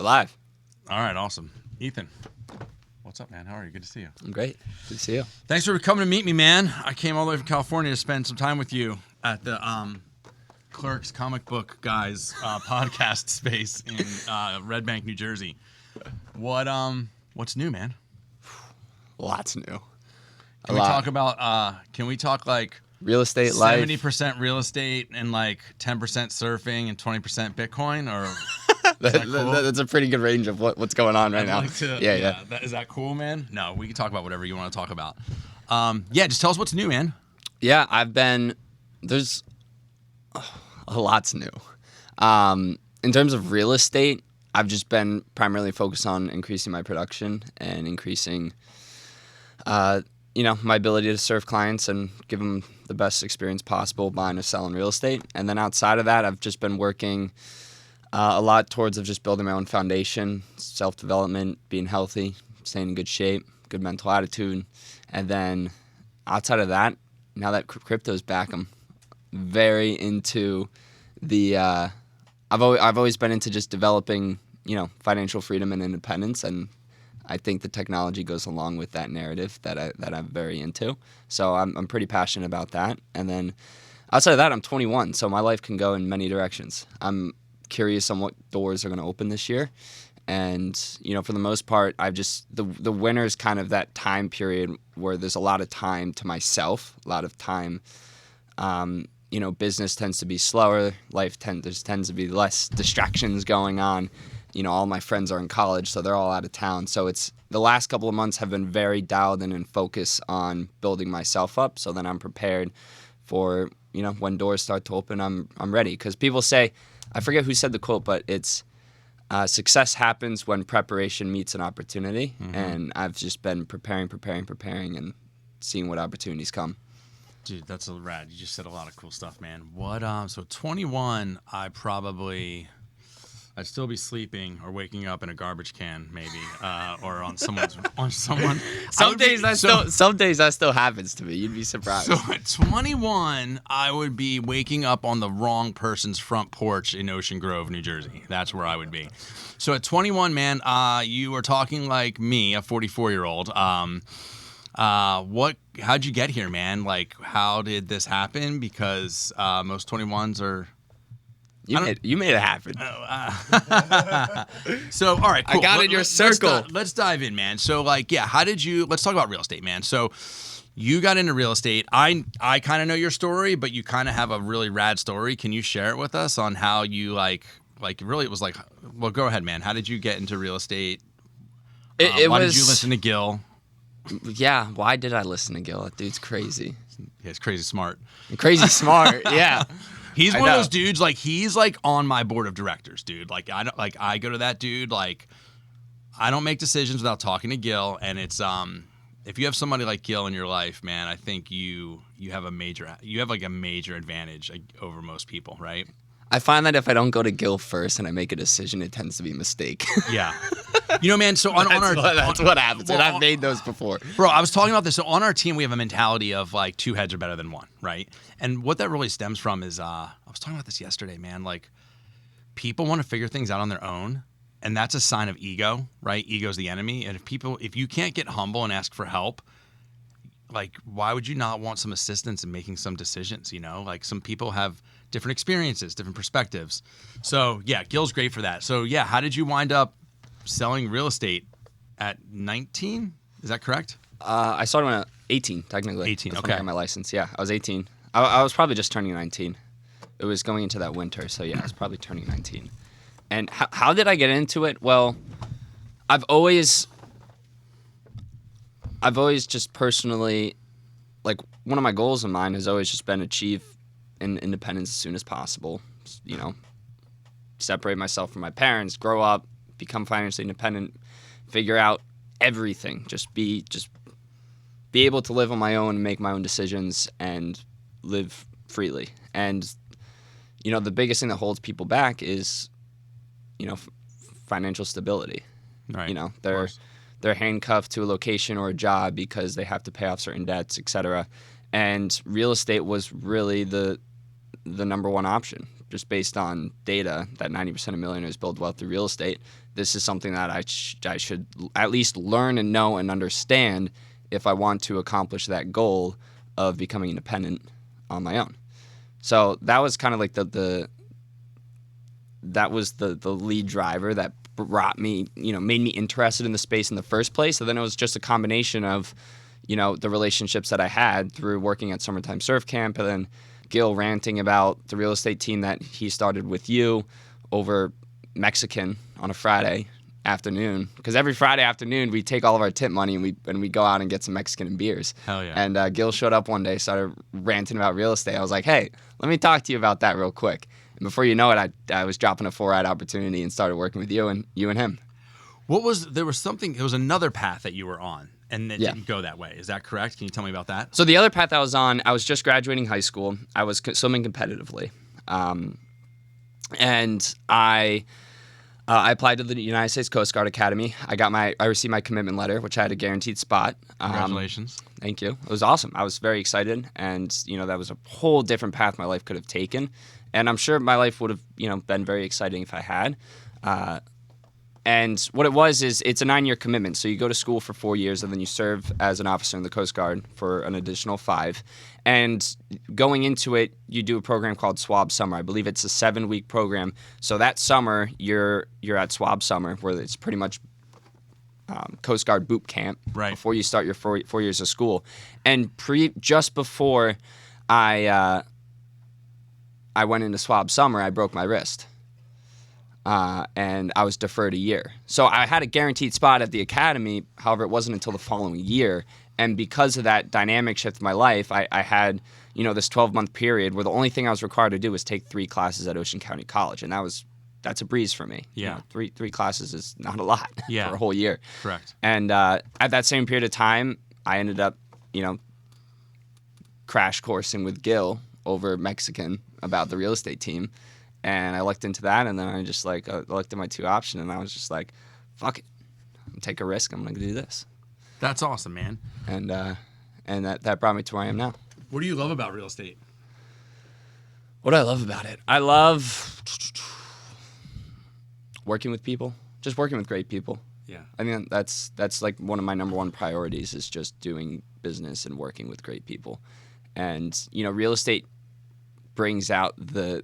live. All right, awesome. Ethan, what's up, man? How are you? Good to see you. I'm great. Good to see you. Thanks for coming to meet me, man. I came all the way from California to spend some time with you at the Clerks Comic Book Guys podcast space in Red Bank, New Jersey. What's new, man? Lots new. Can we talk like real estate life? 70% real estate and like 10% surfing and 20% Bitcoin, or That's a pretty good range of what's going on right now. Yeah. Is that cool, man? No, we can talk about whatever you want to talk about. Just tell us what's new, man. Yeah, there's a lot's new. In terms of real estate, I've just been primarily focused on increasing my production and increasing, my ability to serve clients and give them the best experience possible buying or selling real estate. And then outside of that, I've just been working a lot towards of just building my own foundation, self-development, being healthy, staying in good shape, good mental attitude. And then outside of that, now that crypto's back, I'm very into the I've always been into just developing, financial freedom and independence, and I think the technology goes along with that narrative that I'm very into. So I'm pretty passionate about that. And then outside of that, I'm 21, so my life can go in many directions. I'm curious on what doors are going to open this year, and for the most part, I've just the winter is kind of that time period where there's a lot of time to myself, a lot of time. Business tends to be slower. Life tends to be less distractions going on. All my friends are in college, so they're all out of town. So it's the last couple of months have been very dialed in and focused on building myself up. So then I'm prepared for when doors start to open, I'm ready. Because people say, I forget who said the quote, but it's success happens when preparation meets an opportunity. Mm-hmm. And I've just been preparing, and seeing what opportunities come. Dude, that's rad. You just said a lot of cool stuff, man. So 21, I'd still be sleeping or waking up in a garbage can, maybe, or on someone. Some days that still happens to me. You'd be surprised. So at 21, I would be waking up on the wrong person's front porch in Ocean Grove, New Jersey. That's where I would be. So at 21, man, you were talking like me, a 44-year-old. How'd you get here, man? Like, how did this happen? Because most 21s are. You made it happen. So, all right, cool. I got in your circle. Let's dive in, man. So, let's talk about real estate, man. So, you got into real estate. I kind of know your story, but you kind of have a really rad story. Can you share it with us on how you really it was like, well, go ahead, man. How did you get into real estate? Why did you listen to Gil? Yeah, why did I listen to Gil? That dude's crazy. Yeah, he's crazy smart. Crazy smart, yeah. He's one of those dudes, he's on my board of directors, dude. I go to that dude, I don't make decisions without talking to Gil, and it's if you have somebody like Gil in your life, man, I think you have a major advantage over most people, right? I find that if I don't go to Gil first and I make a decision, it tends to be a mistake. Yeah. Man, so that's what happens, and I've made those before. Bro, I was talking about this. So on our team, we have a mentality of two heads are better than one, right? And what that really stems from is, I was talking about this yesterday, man. People want to figure things out on their own, and that's a sign of ego, right? Ego's the enemy. And if you can't get humble and ask for help, why would you not want some assistance in making some decisions? Some people have different experiences, different perspectives. So yeah, Gil's great for that. So yeah, how did you wind up selling real estate at 19? Is that correct? I started when I was 18, technically. 18, Before okay. I got my license. Yeah, I was 18. I was probably just turning 19. It was going into that winter, so yeah, I was probably turning 19. And how did I get into it? Well, I've always just personally, one of my goals of mine has always just been achieve independence as soon as possible. Separate myself from my parents, grow up, become financially independent, figure out everything. Just be able to live on my own and make my own decisions and live freely. And the biggest thing that holds people back is financial stability. Right. They're handcuffed to a location or a job because they have to pay off certain debts, etc. And real estate was really the number one option. just based on data that 90% of millionaires build wealth through real estate. This is something that I should at least learn and know and understand if I want to accomplish that goal of becoming independent on my own. So that was kind of like the lead driver that brought me, made me interested in the space in the first place. And then it was just a combination of, the relationships that I had through working at Summertime Surf Camp, and then Gil ranting about the real estate team that he started with you over Mexican on a Friday afternoon. Because every Friday afternoon we take all of our tip money and we go out and get some Mexican and beers. Hell yeah. And Gil showed up one day, started ranting about real estate. I was like, hey, let me talk to you about that real quick. And before you know it, I was dropping a 4-ride opportunity and started working with you and him. There was another path that you were on, and it didn't go that way. Is that correct? Can you tell me about that? So the other path I was on, I was just graduating high school. I was swimming competitively. And I applied to the United States Coast Guard Academy. I received my commitment letter, which I had a guaranteed spot. Congratulations. Thank you. It was awesome. I was very excited, and that was a whole different path my life could have taken. And I'm sure my life would have, been very exciting if I had. And what it was is it's a 9-year commitment. So you go to school for 4 years, and then you serve as an officer in the Coast Guard for an additional 5. And going into it, you do a program called SWAB Summer. I believe it's a 7-week program. So that summer, you're at SWAB Summer, where it's pretty much Coast Guard boot camp before you start your 4 years of school. And just before I went into SWAB Summer, I broke my wrist. And I was deferred a year. So I had a guaranteed spot at the academy. However, it wasn't until the following year. And because of that dynamic shift in my life, I had, this 12-month period where the only thing I was required to do was take 3 classes at Ocean County College. And that's a breeze for me. Yeah. Three classes is not a lot for a whole year. Correct. And at that same period of time, I ended up, crash coursing with Gil over Mexican about the real estate team. And I looked into that, and then I just looked at my 2 options, and I was just like, fuck it. I'm take a risk. I'm going to do this. That's awesome, man. And that brought me to where I am now. What do you love about real estate? What do I love about it? I love working with people, just working with great people. Yeah. I mean, that's like one of my number one priorities is just doing business and working with great people. And, real estate brings out the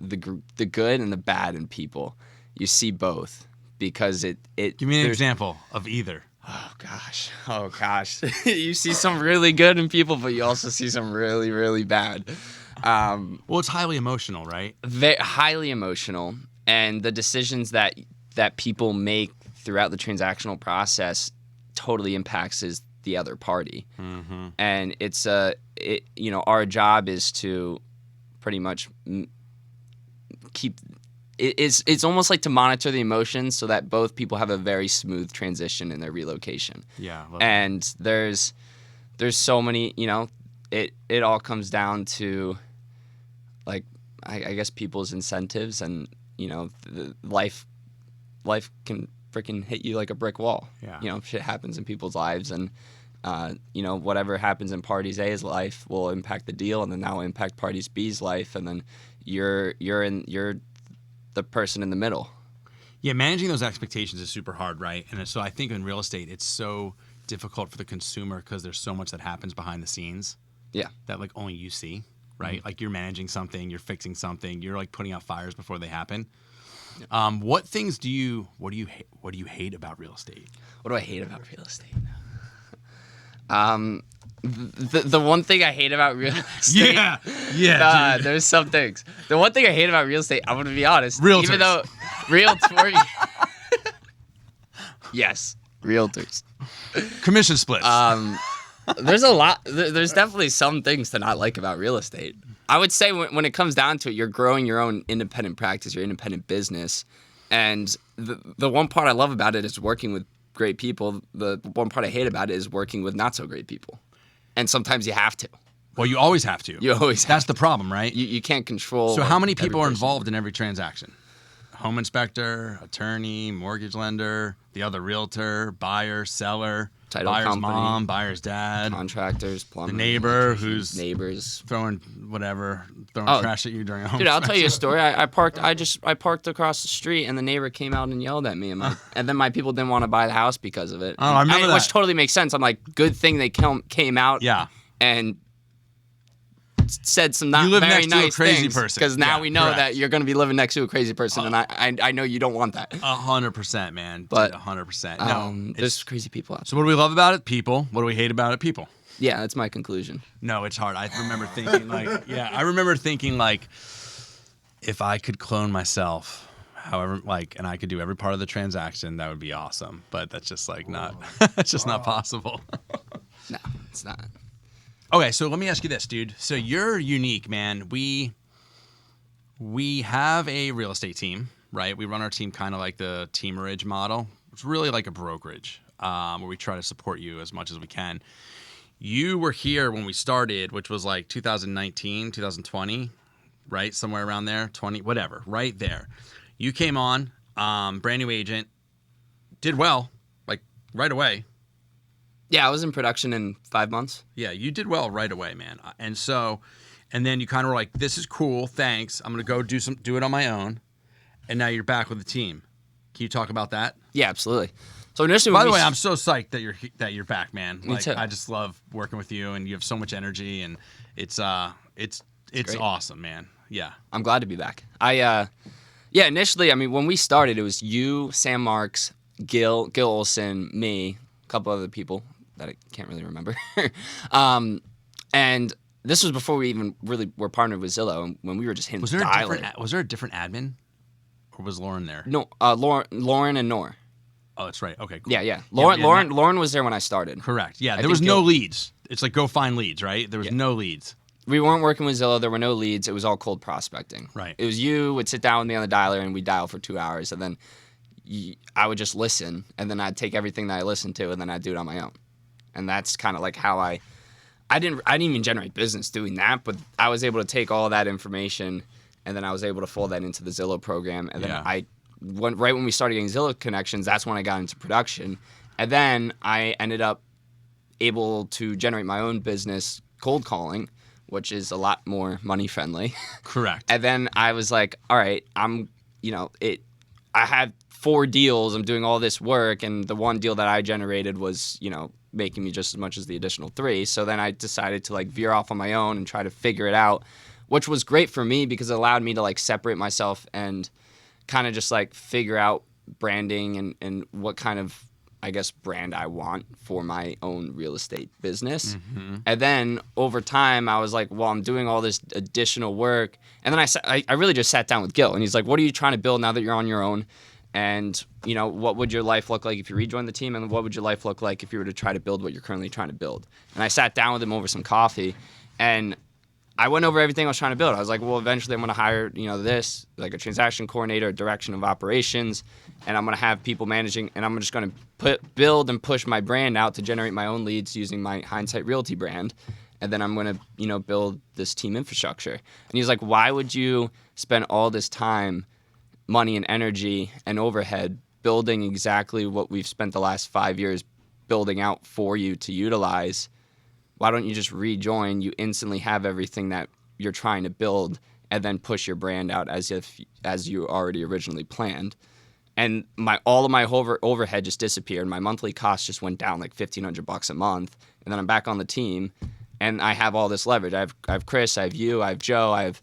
good and the bad in people. You see both because it Give me an example of either. Oh gosh. You see some really good in people, but you also see some really, really bad. Well, it's highly emotional, right? Highly emotional, and the decisions that people make throughout the transactional process totally impacts the other party. Mm-hmm. And it's our job is to pretty much keep it's almost like to monitor the emotions so that both people have a very smooth transition in their relocation. Yeah. And there's so many, it all comes down to like I guess people's incentives, and life can freaking hit you like a brick wall. Yeah. Shit happens in people's lives, and whatever happens in parties A's life will impact the deal, and then that will impact parties B's life, and then you're the person in the middle. Yeah, managing those expectations is super hard, right? And so I think in real estate, it's so difficult for the consumer because there's so much that happens behind the scenes. Yeah. That like only you see, right? Mm-hmm. Like you're managing something, you're fixing something, you're like putting out fires before they happen. Yeah. What do you hate about real estate? What do I hate about real estate? The one thing I hate about real estate. Yeah. There's some things. The one thing I hate about real estate, I'm gonna be honest. Realtors. Even though realtor. Yes, realtors. Commission splits. There's a lot. There's definitely some things to not like about real estate. I would say when it comes down to it, you're growing your own independent practice, your independent business, and the one part I love about it is working with great people. The one part I hate about it is working with not so great people. And sometimes you have to. Well, you always have to. You always have That's to. the problem, right? You can't control. So how many people are involved in every transaction? Home inspector, attorney, mortgage lender, the other realtor, buyer, seller. title buyer's company, mom, buyer's dad, contractors, the plumbers, neighbor who's neighbors throwing trash at you during a home Dude, I'll inspection. tell you a story. I parked across the street, and the neighbor came out and yelled at me, and then my people didn't want to buy the house because of it. Oh, I remember that. Which totally makes sense. I'm like, good thing they came out, Yeah. and said some not You live very next to a nice crazy things, person. because now Yeah, we know correct. that you're going to be living next to a crazy person, and I know you don't want that. 100%, man. But 100%. No, there's crazy people out there. so what do we love about it? People. What do we hate about it? People. Yeah, that's my conclusion. No, it's hard. I remember thinking like, if I could clone myself, however, like, and I could do every part of the transaction, that would be awesome. But that's just like not, it's just not possible. No, it's not. Okay, so let me ask you this, dude. So you're unique, man. We have a real estate team, right? We run our team kind of like the teamerage model. It's really like a brokerage, where we try to support you as much as we can. You were here when we started, which was like 2019, 2020, right? Somewhere around there, 20, whatever, right there. You came on, brand new agent, did well, like right away. Yeah, I was in production in 5 months. Yeah, you did well right away, man. And then you kind of were like, this is cool, thanks. I'm going to go do it on my own. And now you're back with the team. Can you talk about that? Yeah, absolutely. So initially, By the way, I'm so psyched that you're back, man. Me too. I just love working with you, and you have so much energy, and it's great. awesome, man. Yeah. I'm glad to be back. Initially, I mean, when we started, it was you, Sam Marks, Gil Olson, me, a couple other people that I can't really remember. And this was before we even really were partnered with Zillow, and when we were just hitting Was there a different admin, or was Lauren there? No, Lauren and Nor. Oh, that's right. Okay, cool. Yeah. Lauren was there when I started. Correct. Yeah, I there was think no Gil- leads. It's like go find leads, right? There was no leads. We weren't working with Zillow. There were no leads. It was all cold prospecting. Right. It was you would sit down with me on the dialer, and we'd dial for 2 hours, and then I would just listen, and then I'd take everything that I listened to, and then I'd do it on my own. And that's kind of like how I didn't even generate business doing that, but I was able to take all that information, and then I was able to fold that into the Zillow program. And then right when we started getting Zillow connections, that's when I got into production. And then I ended up able to generate my own business cold calling, which is a lot more money friendly. Correct. And then I was like, all right, I had 4 deals. I'm doing all this work, and the one deal that I generated was, making me just as much as the additional 3. So then I decided to like veer off on my own and try to figure it out, which was great for me because it allowed me to like separate myself and kind of just like figure out branding and what kind of, I guess, brand I want for my own real estate business. Mm-hmm. And then over time, I was like, well, I'm doing all this additional work. And then I really just sat down with Gil, and he's like, what are you trying to build now that you're on your own? And, what would your life look like if you rejoined the team? And what would your life look like if you were to try to build what you're currently trying to build? And I sat down with him over some coffee, and I went over everything I was trying to build. I was like, well, eventually I'm going to hire, this, like a transaction coordinator, a direction of operations, and I'm going to have people managing, and I'm just going to build and push my brand out to generate my own leads using my HindSite Realty brand. And then I'm going to, build this team infrastructure. And he's like, why would you spend all this time, money and energy and overhead building exactly what we've spent the last 5 years building out for you to utilize? Why don't you just rejoin? You instantly have everything that you're trying to build, and then push your brand out as you already originally planned. And all of my overhead just disappeared. My monthly cost just went down like $1,500 a month, and then I'm back on the team, and I have all this leverage. I have Chris, I have you, I have Joe, I have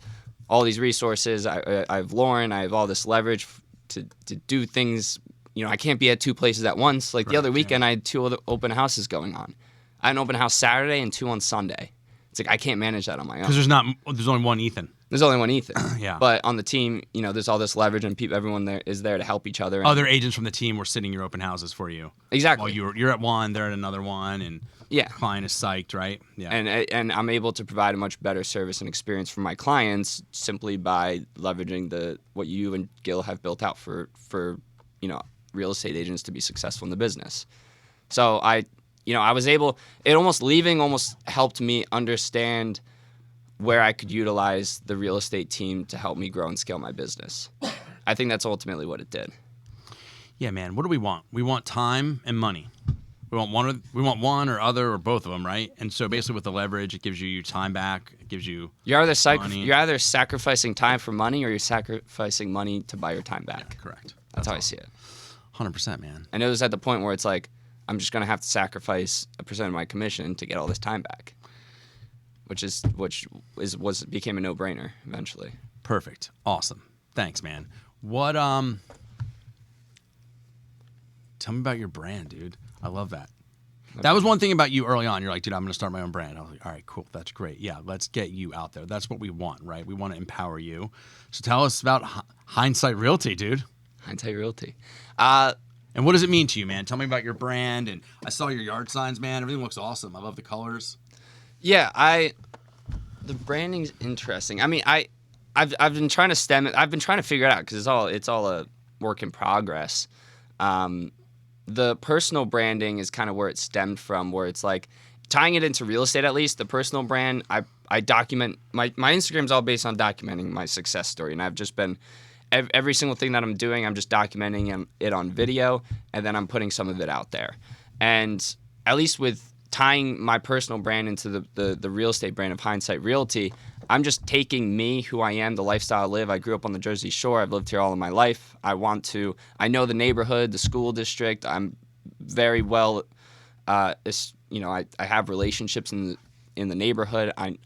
all these resources. I have Lauren. I have all this leverage to do things. I can't be at 2 places at once. Like the other weekend, I had 2 other open houses going on. I had an open house Saturday and 2 on Sunday. It's like I can't manage that on my own. Because there's only one Ethan. There's only one Ethan. Yeah. But on the team, there's all this leverage, and everyone there is there to help each other. Other agents from the team were sitting your open houses for you. Exactly. Well, you're at one, they're at another one, and client is psyched, right? Yeah. And I'm able to provide a much better service and experience for my clients simply by leveraging what you and Gil have built out for real estate agents to be successful in the business. So I was able. Leaving almost helped me understand where I could utilize the real estate team to help me grow and scale my business. I think that's ultimately what it did. Yeah, man. What do we want? We want time and money. We want one or other or both of them, right? And so basically with the leverage, it gives you your time back. It gives you You're money. you're either sacrificing time for money or you're sacrificing money to buy your time back. Yeah, correct. That's how I see it. 100%, man. And it was at the point where it's like, I'm just going to have to sacrifice a percent of my commission to get all this time back, which became a no-brainer eventually. Perfect. Awesome. Thanks, man. What tell me about your brand, dude. I love that. That was one thing about you early on. You're like, dude, I'm going to start my own brand. I was like, all right, cool. That's great. Yeah, let's get you out there. That's what we want, right? We want to empower you. So tell us about HindSite Realty, dude. HindSite Realty. And what does it mean to you, man? Tell me about your brand. And I saw your yard signs, man. Everything looks awesome. I love the colors. Yeah, the branding's interesting. I mean, I've been trying to stem it. I've been trying to figure it out because it's all a work in progress. The personal branding is kind of where it stemmed from, where it's like tying it into real estate. At least the personal brand, I document my Instagram's all based on documenting my success story, and I've just been every single thing that I'm doing, I'm just documenting it on video, and then I'm putting some of it out there. And at least with tying my personal brand into the real estate brand of HindSite Realty, I'm just taking me, who I am, the lifestyle I live. I grew up on the Jersey Shore. I've lived here all of my life. I know the neighborhood, the school district. I'm very well, I have relationships in the neighborhood. I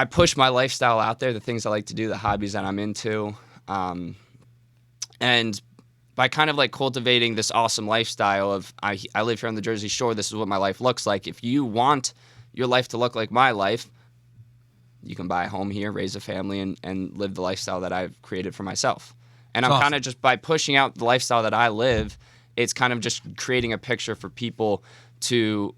push my lifestyle out there, the things I like to do, the hobbies that I'm into. And by kind of like cultivating this awesome lifestyle of I live here on the Jersey Shore, this is what my life looks like. If you want your life to look like my life, you can buy a home here, raise a family, and live the lifestyle that I've created for myself. And I'm kind of just, by pushing out the lifestyle that I live, it's kind of just creating a picture for people to,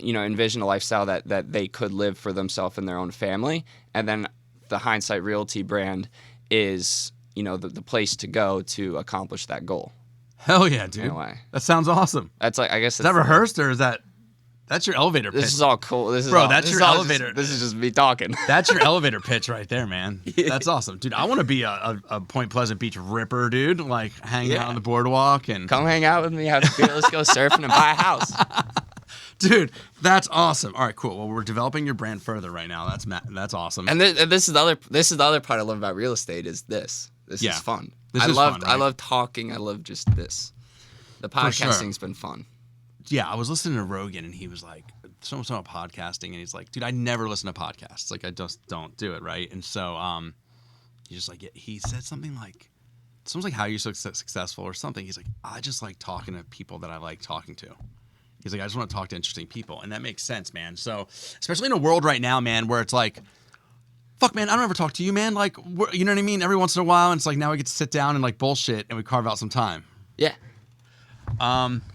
envision a lifestyle that they could live for themselves and their own family. And then the HindSite Realty brand is, the place to go to accomplish that goal. Hell yeah, dude. In a way. That sounds awesome. That's like, I guess is that rehearsed or is that's your elevator pitch? This is all cool. That's your elevator. This is just me talking. That's your elevator pitch right there, man. That's awesome. Dude, I want to be a Point Pleasant Beach ripper, dude. Like hanging out on the boardwalk and come hang out with me. Let's go surfing and buy a house. Dude, that's awesome. All right, cool. Well, we're developing your brand further right now. That's awesome. And this is the other part I love about real estate is this. This is fun. Fun, right? I love talking. I love just this. The podcasting's been fun. Yeah, I was listening to Rogan and he was like, someone was talking about podcasting and he's like, dude, I never listen to podcasts. Like I just don't do it, right? And so he's just like, he said something like how you're so successful or something. He's like, I just like talking to people that I like talking to. He's like, I just want to talk to interesting people. And that makes sense, man. So especially in a world right now, man, where it's like, fuck, man, I don't ever talk to you, man. Like, you know what I mean? Every once in a while, and it's like now we get to sit down and like bullshit and we carve out some time. Yeah.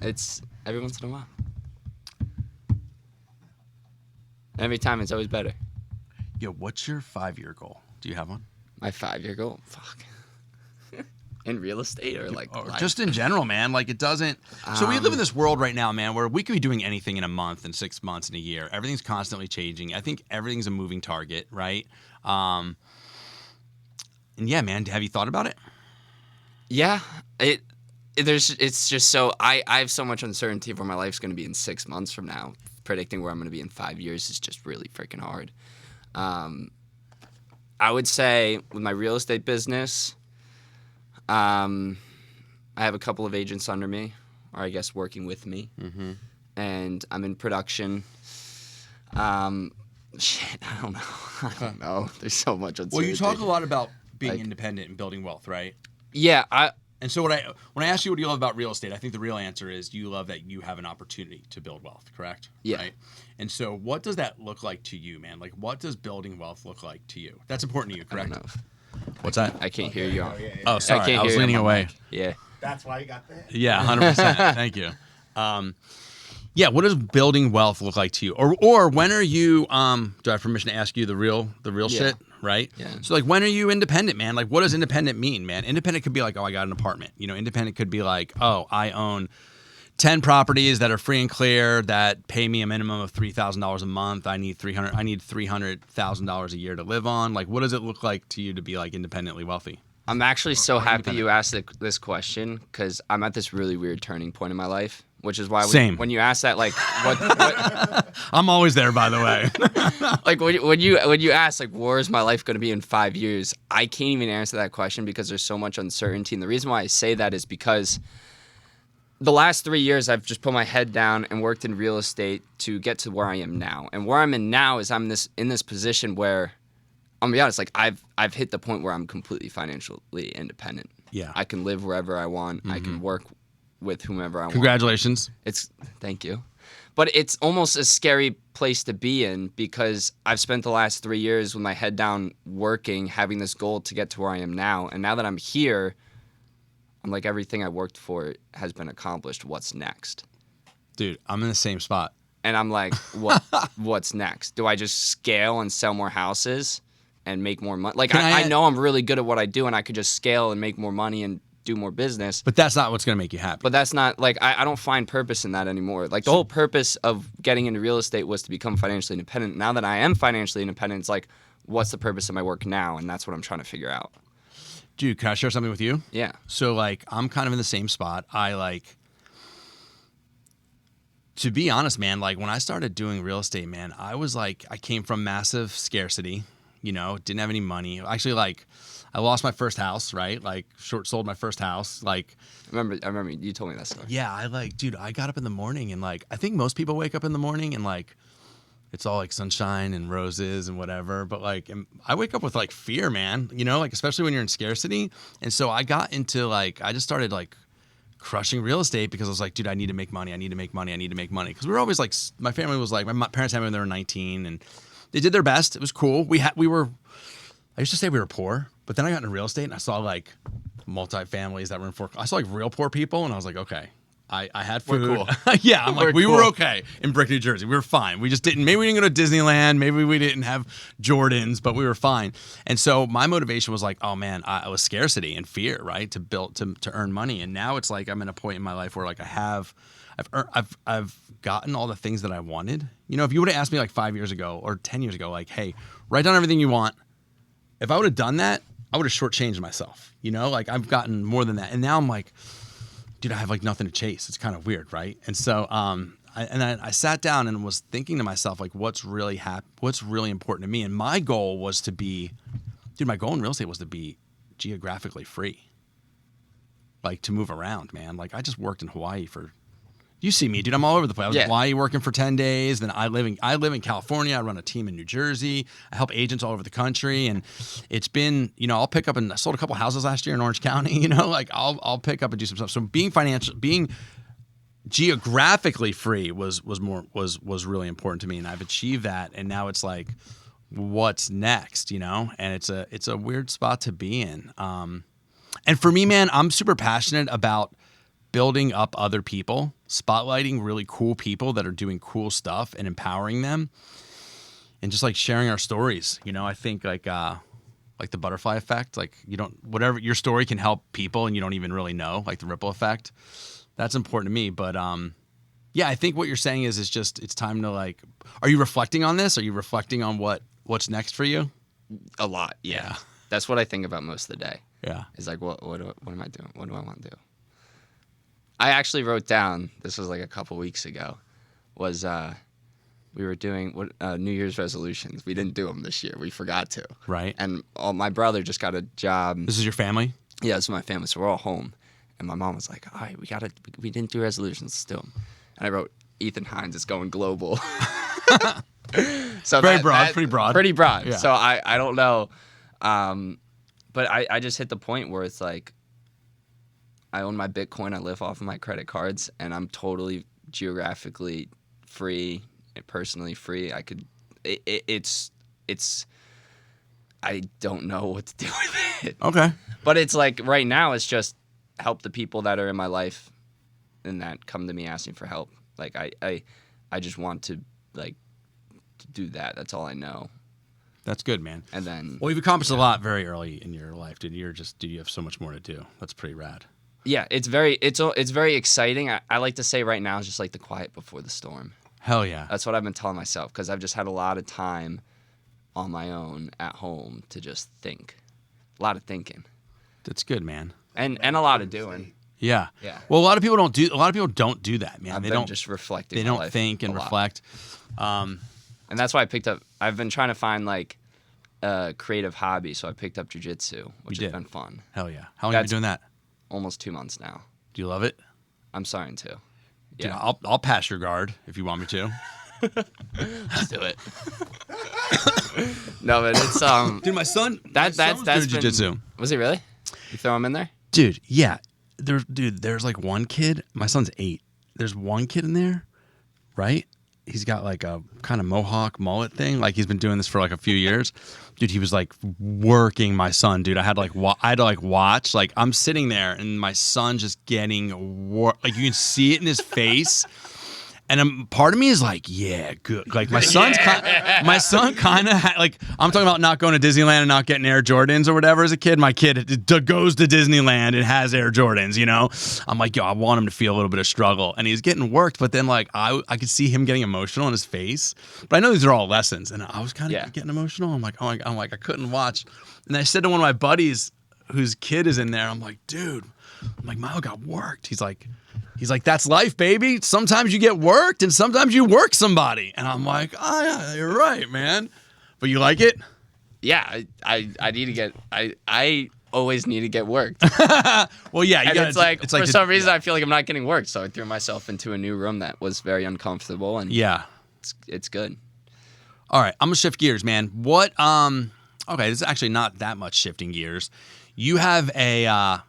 It's every once in a while. Every time it's always better. Yo, what's your 5-year goal? Do you have one? My 5-year goal? Fuck. In real estate or like just in general, man. Like it doesn't. So we live in this world right now, man, where we could be doing anything in a month, in 6 months, in a year. Everything's constantly changing. I think everything's a moving target, right? And yeah, man, have you thought about it? Yeah, it's just so I have so much uncertainty of where my life's going to be in 6 months from now. Predicting where I'm going to be in 5 years is just really freaking hard. I would say with my real estate business, I have a couple of agents under me, or I guess working with me, and I'm in production. I don't know. There's so much uncertainty. Well, you talk a lot about being independent and building wealth, right? Yeah. And so when I ask you what you love about real estate, I think the real answer is you love that you have an opportunity to build wealth, correct? Yeah. Right? And so what does that look like to you, man? Like what does building wealth look like to you? That's important to you, correct? I don't know. What's that? I can't hear you. Oh, sorry. I was leaning away. Yeah. That's why you got that? Yeah, 100%. Thank you. Yeah, what does building wealth look like to you? Or when are you do I have permission to ask you the real shit, right? Yeah. So like when are you independent, man? Like what does independent mean, man? Independent could be like, oh, I got an apartment. Independent could be like, oh, I own 10 properties that are free and clear that pay me a minimum of $3,000 a month. I need $300,000 a year to live on. Like what does it look like to you to be like independently wealthy? I'm actually so happy independent. you asked this question because I'm at this really weird turning point in my life, which is why Same. when you ask that, like, what I'm always there, by the way. like when you ask like, where is my life going to be in 5 years? I can't even answer that question because there's so much uncertainty. And the reason why I say that is because the last 3 years I've just put my head down and worked in real estate to get to where I am now. And where I'm in now is I'm in this position where, I'm gonna be honest, like I've hit the point where I'm completely financially independent. Yeah. I can live wherever I want. I can work with whomever I want. Congratulations. Thank you. But it's almost a scary place to be in because I've spent the last 3 years with my head down working, having this goal to get to where I am now. And now that I'm here, I'm like, everything I worked for has been accomplished. What's next? Dude, I'm in the same spot. And I'm like, what's next? Do I just scale and sell more houses and make more money? Like, I know I'm really good at what I do and I could just scale and make more money and do more business. But that's not what's going to make you happy. But that's not, like, I don't find purpose in that anymore. Like, the whole purpose of getting into real estate was to become financially independent. Now that I am financially independent, it's like, what's the purpose of my work now? And that's what I'm trying to figure out. Dude, can I share something with you? Yeah. So, like, I'm kind of in the same spot. To be honest, man, like, when I started doing real estate, man, I was like, I came from massive scarcity, didn't have any money. Actually, like, I lost my first house, right? Like, short sold my first house. Like, I remember you told me that story. yeah, I got up in the morning and, like, I think most people wake up in the morning and, like, it's all like sunshine and roses and whatever. But like, I wake up with like fear, man, like, especially when you're in scarcity. And so I got into like, I just started like crushing real estate because I was like, dude, I need to make money. I need to make money. I need to make money. Cause we were always like, my family was like, my parents had me when they were 19 and they did their best. It was cool. I used to say we were poor, but then I got into real estate and I saw like multi-families that were in I saw like real poor people and I was like, okay. I had food. We're cool. Yeah, I'm like, we cool. were okay in Brick, New Jersey. We were fine. We just maybe we didn't go to Disneyland. Maybe we didn't have Jordans, but we were fine. And so my motivation was like, oh man, I was scarcity and fear, right? To earn money. And now it's like I'm in a point in my life where like I've gotten all the things that I wanted. If you would have asked me like 5 years ago or 10 years ago, like, hey, write down everything you want. If I would have done that, I would have shortchanged myself. Like I've gotten more than that. And now I'm like, dude, I have like nothing to chase. It's kind of weird, right? And so, I sat down and was thinking to myself, like, what's really important to me. And my goal was to be, my goal in real estate was to be geographically free, like to move around, man. Like I just worked in Hawaii you see me, dude. I'm all over the place. I was in Hawaii working for 10 days. Then I live in California. I run a team in New Jersey. I help agents all over the country. And it's been, I'll pick up and I sold a couple houses last year in Orange County, like I'll pick up and do some stuff. So being geographically free was really important to me. And I've achieved that. And now it's like, what's next, and it's a weird spot to be in. And for me, man, I'm super passionate about building up other people, spotlighting really cool people that are doing cool stuff and empowering them and just like sharing our stories. I think like the butterfly effect, like whatever your story can help people and you don't even really know, like the ripple effect. That's important to me. But yeah, I think what you're saying is just, it's time to like, are you reflecting on this? Are you reflecting on what's next for you? A lot. Yeah. That's what I think about most of the day. Yeah. It's like, what am I doing? What do I want to do? I actually wrote down, this was like a couple weeks ago, was we were doing New Year's resolutions. We didn't do them this year. We forgot to. Right. And my brother just got a job. This is your family? Yeah, this is my family. So we're all home. And my mom was like, all right, we didn't do resolutions, let's do them. And I wrote, Ethan Hines is going global. So pretty broad. Pretty broad. Yeah. So I don't know. But I just hit the point where it's like, I own my Bitcoin. I live off of my credit cards, and I'm totally geographically free, personally free. It's. I don't know what to do with it. Okay. But it's like right now, it's just help the people that are in my life, and that come to me asking for help. Like I just want to like to do that. That's all I know. That's good, man. And then, well, you've accomplished a lot very early in your life, dude. You have so much more to do. That's pretty rad. Yeah, it's very exciting. I like to say right now is just like the quiet before the storm. Hell yeah. That's what I've been telling myself because I've just had a lot of time on my own at home to just think. A lot of thinking. That's good, man. And a lot of doing. Yeah. Yeah. Well, a lot of people don't do that, man. They don't just reflecting. They my don't life think and a lot. reflect. And that's why I picked up. I've been trying to find like a creative hobby, so I picked up jiu-jitsu, which has been fun. Hell yeah. How long have you been doing that? Almost 2 months now. Do you love it? I'm starting to. Dude, Yeah. I'll pass your guard if you want me to. Let's do it. No, but it's Dude, my son. that's doing been jiu-jitsu. Was he really? You throw him in there? Dude, yeah. There's like one kid. My son's 8. There's one kid in there, right? He's got like a kind of mohawk mullet thing. Like he's been doing this for like a few years. Dude, he was like working my son, dude. I had to watch. Like I'm sitting there and my son just getting like you can see it in his face. And part of me is like, yeah, good. Like my son kind of like, I'm talking about not going to Disneyland and not getting Air Jordans or whatever as a kid. My kid goes to Disneyland and has Air Jordans, you know? I'm like, yo, I want him to feel a little bit of struggle. And he's getting worked, but then like I could see him getting emotional in his face. But I know these are all lessons. And I was kind of getting emotional. I'm like, I couldn't watch. And I said to one of my buddies whose kid is in there, I'm like, dude, Milo got worked. He's like, that's life, baby. Sometimes you get worked and sometimes you work somebody. And I'm like, oh, yeah, you're right, man. But you like it? Yeah, I need to get. I always need to get worked. Well, yeah. It's like for some reason I feel like I'm not getting worked. So I threw myself into a new room that was very uncomfortable. And it's good. All right, I'm gonna shift gears, man. What? Okay, this is actually not that much shifting gears. You have a.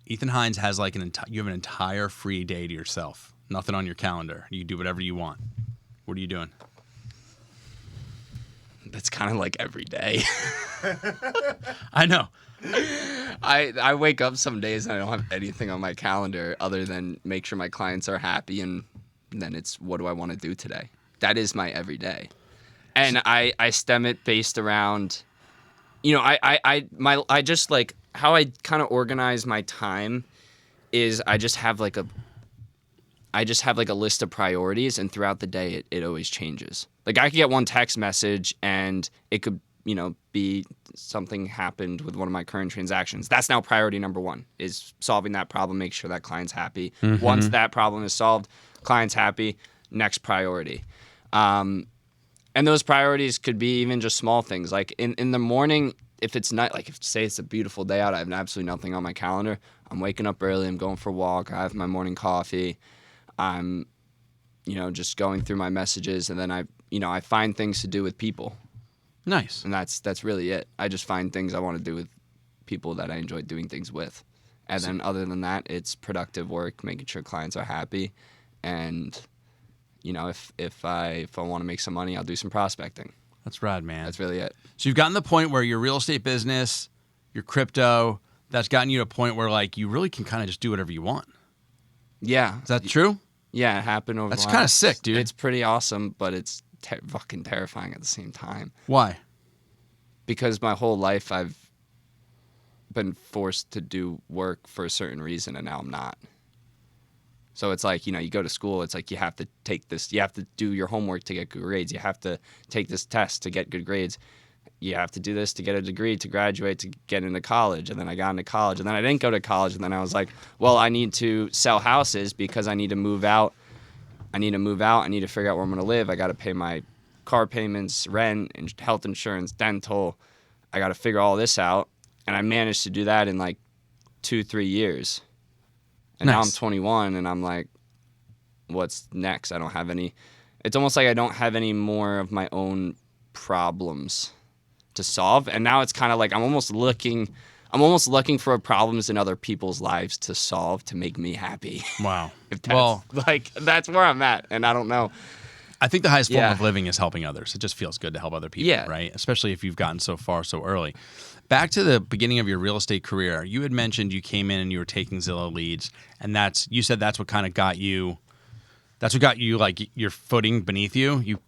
Ethan Hines has like you have an entire free day to yourself. Nothing on your calendar. You do whatever you want. What are you doing? That's kind of like every day. I know. I wake up some days and I don't have anything on my calendar other than make sure my clients are happy, and then it's what do I want to do today? That is my everyday. And I stem it based around, I just like how I kind of organize my time is I just have like a list of priorities, and throughout the day it always changes. Like I could get one text message and it could, be something happened with one of my current transactions. That's now priority number 1 is solving that problem, make sure that client's happy. Mm-hmm. Once that problem is solved, client's happy, next priority. And those priorities could be even just small things. Like in the morning, if it's not like if say it's a beautiful day out, I have absolutely nothing on my calendar. I'm waking up early. I'm going for a walk. I have my morning coffee. I'm, just going through my messages, and then I find things to do with people. Nice. And that's really it. I just find things I want to do with people that I enjoy doing things with, and then other than that, it's productive work, making sure clients are happy, and if I want to make some money, I'll do some prospecting. That's rad, man. That's really it. So you've gotten to the point where your real estate business, your crypto, that's gotten you to a point where like you really can kind of just do whatever you want. Yeah. Is that true? Yeah, it happened over. That's kind of sick, dude. It's pretty awesome, but it's fucking terrifying at the same time. Why? Because my whole life I've been forced to do work for a certain reason, and now I'm not. So it's like, you go to school, it's like you have to take this, you have to do your homework to get good grades. You have to take this test to get good grades. You have to do this to get a degree, to graduate, to get into college. And then I got into college, and then I didn't go to college. And then I was like, well, I need to sell houses because I need to move out. I need to figure out where I'm going to live. I got to pay my car payments, rent, and health insurance, dental. I got to figure all this out. And I managed to do that in like 2-3 years. And now I'm 21, and I'm like, what's next? I don't have any. It's almost like I don't have any more of my own problems to solve. And now it's kind of like I'm almost looking for problems in other people's lives to solve to make me happy. Wow. That's where I'm at, and I don't know. I think the highest form of living is helping others. It just feels good to help other people, right? Especially if you've gotten so far so early. Back to the beginning of your real estate career, you had mentioned you came in and you were taking Zillow leads, and you said that's what kind of got you like your footing beneath you. You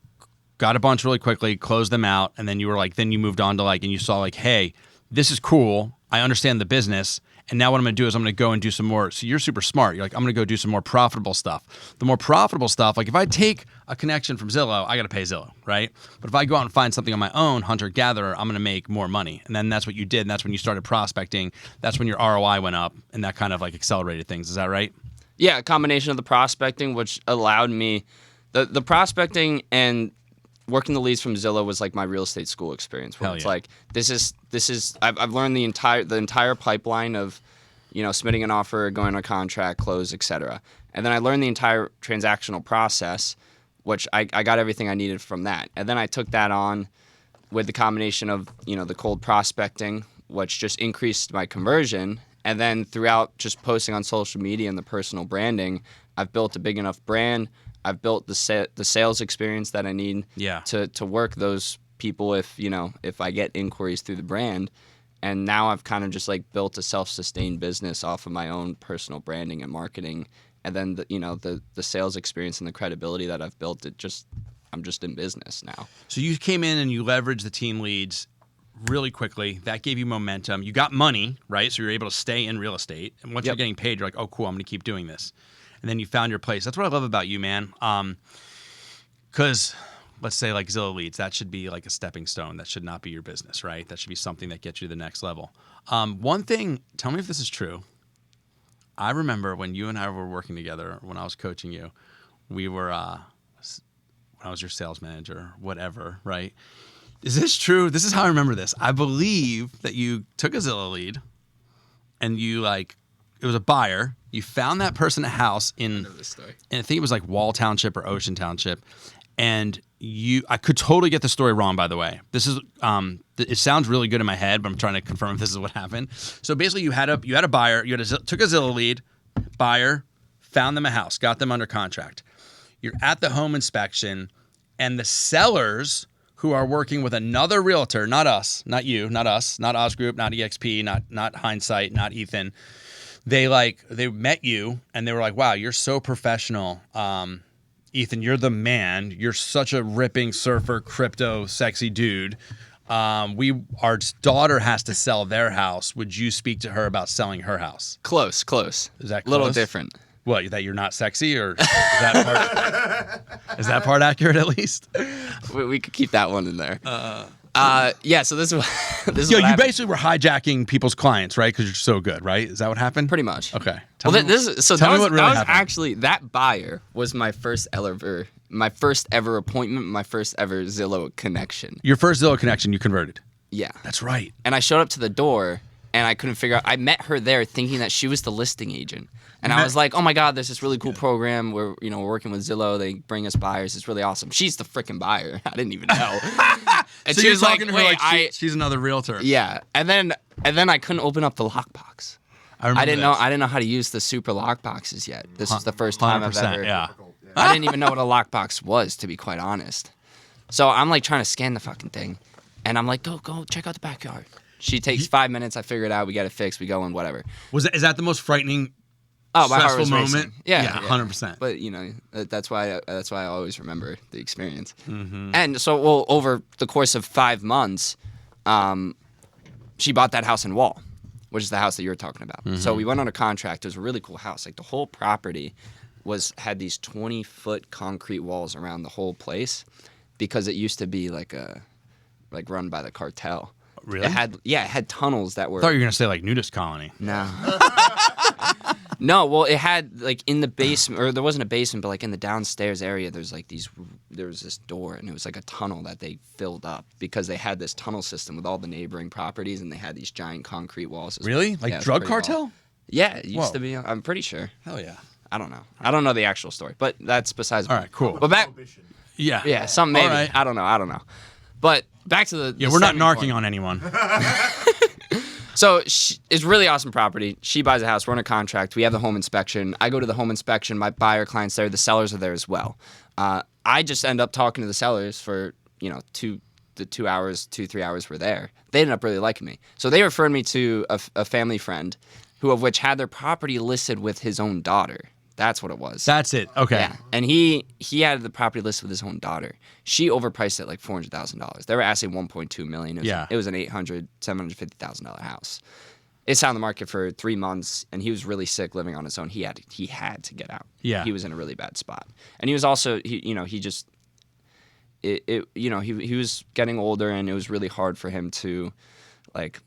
got a bunch really quickly, closed them out, and then you were like, then you moved on to like, and you saw like, hey, this is cool. I understand the business, And now what I'm going to do is I'm going to go and do some more. So you're super smart. You're like, I'm going to go do some more profitable stuff. The more profitable stuff, like if I take a connection from Zillow, I got to pay Zillow, right? But if I go out and find something on my own, hunter-gatherer, I'm going to make more money. And then that's what you did. And that's when you started prospecting. That's when your ROI went up and that kind of like accelerated things. Is that right? Yeah, a combination of the prospecting, which allowed me the prospecting and working the leads from Zillow was like my real estate school experience. Where Hell it's yeah. like this is I've learned the entire pipeline of, submitting an offer, going on a contract, close, etc. And then I learned the entire transactional process, which I got everything I needed from that. And then I took that on with the combination of the cold prospecting, which just increased my conversion. And then throughout just posting on social media and the personal branding, I've built a big enough brand. I've built the sales experience that I need to work those people if I get inquiries through the brand. And now I've kind of just like built a self-sustained business off of my own personal branding and marketing. And then the sales experience and the credibility that I've built, I'm just in business now. So you came in and you leveraged the team leads really quickly. That gave you momentum. You got money, right? So you're able to stay in real estate. And once you're getting paid, you're like, oh, cool, I'm going to keep doing this. And then you found your place. That's what I love about you, man. Because let's say like Zillow leads, that should be like a stepping stone. That should not be your business, right? That should be something that gets you to the next level. One thing, tell me if this is true. I remember when you and I were working together, when I was coaching you, we were, when I was your sales manager, whatever, right? Is this true? This is how I remember this. I believe that you took a Zillow lead and you it was a buyer. You found that person a house in, I know this story. and I think it was like Wall Township or Ocean Township. And I could totally get the story wrong, by the way. This is, it sounds really good in my head, but I'm trying to confirm if this is what happened. So basically you had a buyer, took a Zillow lead, buyer, found them a house, got them under contract. You're at the home inspection and the sellers who are working with another realtor, not us, not you, not us, not Oz Group, not EXP, not HindSite, not Ethan. They met you and they were like, wow, you're so professional. Ethan, you're the man. You're such a ripping surfer, crypto, sexy dude. Our daughter has to sell their house. Would you speak to her about selling her house? Close. Is that a little close? Different? What, that you're not sexy, or is that part accurate at least? We could keep that one in there. Yeah. So this is Yo, what you happened. basically were hijacking people's clients, right? Because you're so good, right? Is that what happened? Pretty much. Okay. Tell me what really happened. Actually, that buyer was my first ever appointment, my first ever Zillow connection. Your first Zillow connection, you converted. Yeah. That's right. And I showed up to the door, and I couldn't figure out. I met her there thinking that she was the listing agent. And I was like, oh my God, there's this really cool program where, we're working with Zillow. They bring us buyers. It's really awesome. She's the freaking buyer. I didn't even know. And So she you're was like, talking to her wait, like she's another realtor. yeah. And then I couldn't open up the lockbox. I didn't know how to use the super lockboxes yet. This was the first time I've 100%, ever. yeah. I didn't even know what a lockbox was, to be quite honest. So I'm like trying to scan the fucking thing, and I'm like, go check out the backyard. She takes 5 minutes. I figure it out. We get it fixed. We go in, whatever. Is that the most frightening? Oh, my heart was stressful racing. moment? Yeah, 100%. But that's why I always remember the experience. Mm-hmm. And so, over the course of 5 months, she bought that house in Wall, which is the house that you're talking about. Mm-hmm. So we went on a contract. It was a really cool house. Like the whole property had these 20-foot concrete walls around the whole place, because it used to be like run by the cartel. Really? It had tunnels that were. I thought you were gonna say like nudist colony. No. No, well, it had like in the basement, or there wasn't a basement, but like in the downstairs area, there was this door, and it was like a tunnel that they filled up because they had this tunnel system with all the neighboring properties, and they had these giant concrete walls. Really? Like drug cartel? Wild. Yeah, it used to be. I'm pretty sure. Hell yeah. I don't know. I don't know the actual story, but that's besides. All right, cool. But back. Yeah. Yeah, something maybe. All right. I don't know. But back to the. Yeah, we're not narking on anyone. So it's really awesome property. She buys a house. We're on a contract. We have the home inspection. I go to the home inspection. My buyer client's there. The sellers are there as well. I just end up talking to the sellers for 2 3 hours we're there. They ended up really liking me. So they referred me to a family friend, of which had their property listed with his own daughter. That's what it was. That's it. Okay. Yeah. And he had the property listed with his own daughter. She overpriced it like $400,000. They were asking $1.2 million. It was an $750,000 house. it sat on the market for 3 months, and he was really sick, living on his own. He had to get out. Yeah. He was in a really bad spot, and he was also he was getting older, and it was really hard for him to like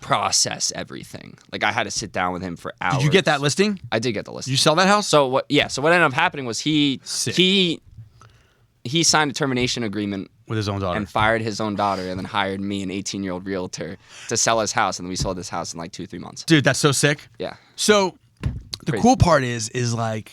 process everything. Like I had to sit down with him for hours. Did you get that listing? I did get the listing. Did you sell that house? So what? Yeah. So what ended up happening was Sick. he signed a termination agreement With his own daughter. and fired his own daughter, and then hired me, an 18-year-old realtor, to sell his house, and then we sold this house in like 2-3 months. Dude, that's so sick. Yeah. So the Crazy. cool part is like,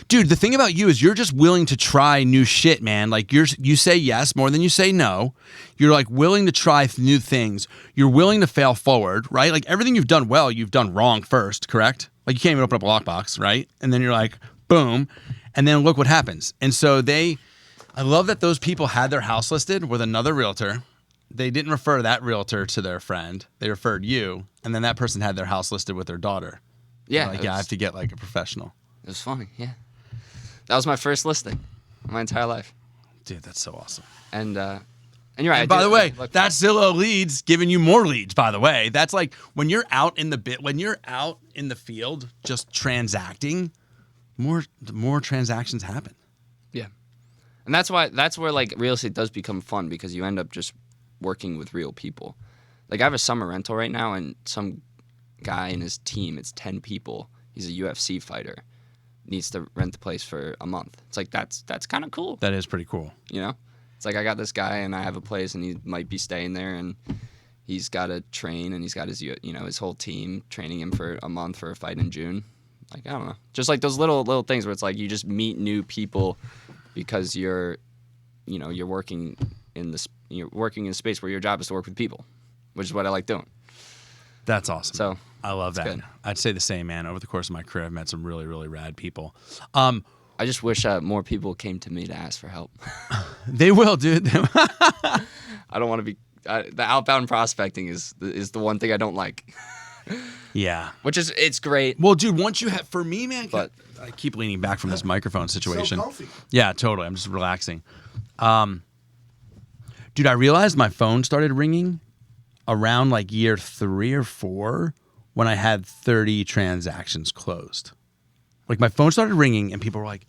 dude, the thing about you is you're just willing to try new shit, man. Like you say yes more than you say no. You're like willing to try new things. You're willing to fail forward, right? Like everything you've done well, you've done wrong first, correct? Like you can't even open up a lockbox, right? And then you're like, boom. And then look what happens. And so I love that those people had their house listed with another realtor. They didn't refer that realtor to their friend. They referred you. And then that person had their house listed with their daughter. Yeah. Like, I have to get like a professional. It was funny. Yeah. That was my first listing in my entire life. Dude, that's so awesome. And you're right. And by the way, that's Zillow leads giving you more leads, by the way. That's like when you're out in the field just transacting, more transactions happen. Yeah. And that's where like real estate does become fun, because you end up just working with real people. Like I have a summer rental right now, and some guy and his team, it's 10 people. He's a UFC fighter. Needs to rent the place for a month. It's like that's kind of cool. That is pretty cool. You know? It's like I got this guy and I have a place, and he might be staying there, and he's got to train, and he's got his whole team training him for a month for a fight in June. Like, I don't know. Just like those little things where it's like you just meet new people because you're working in a space where your job is to work with people, which is what I like doing. That's awesome. So I love that. good. I'd say the same, man. Over the course of my career, I've met some really, really rad people. I just wish more people came to me to ask for help. They will, dude. I don't want to be the outbound prospecting is the one thing I don't like. Yeah. Which is, it's great. Well, dude, once you have, for me, man, But- I keep leaning back from this microphone situation. So comfy. Yeah, totally. I'm just relaxing. Dude, I realized my phone started ringing around like year 3 or 4 when I had 30 transactions closed. Like my phone started ringing and people were like,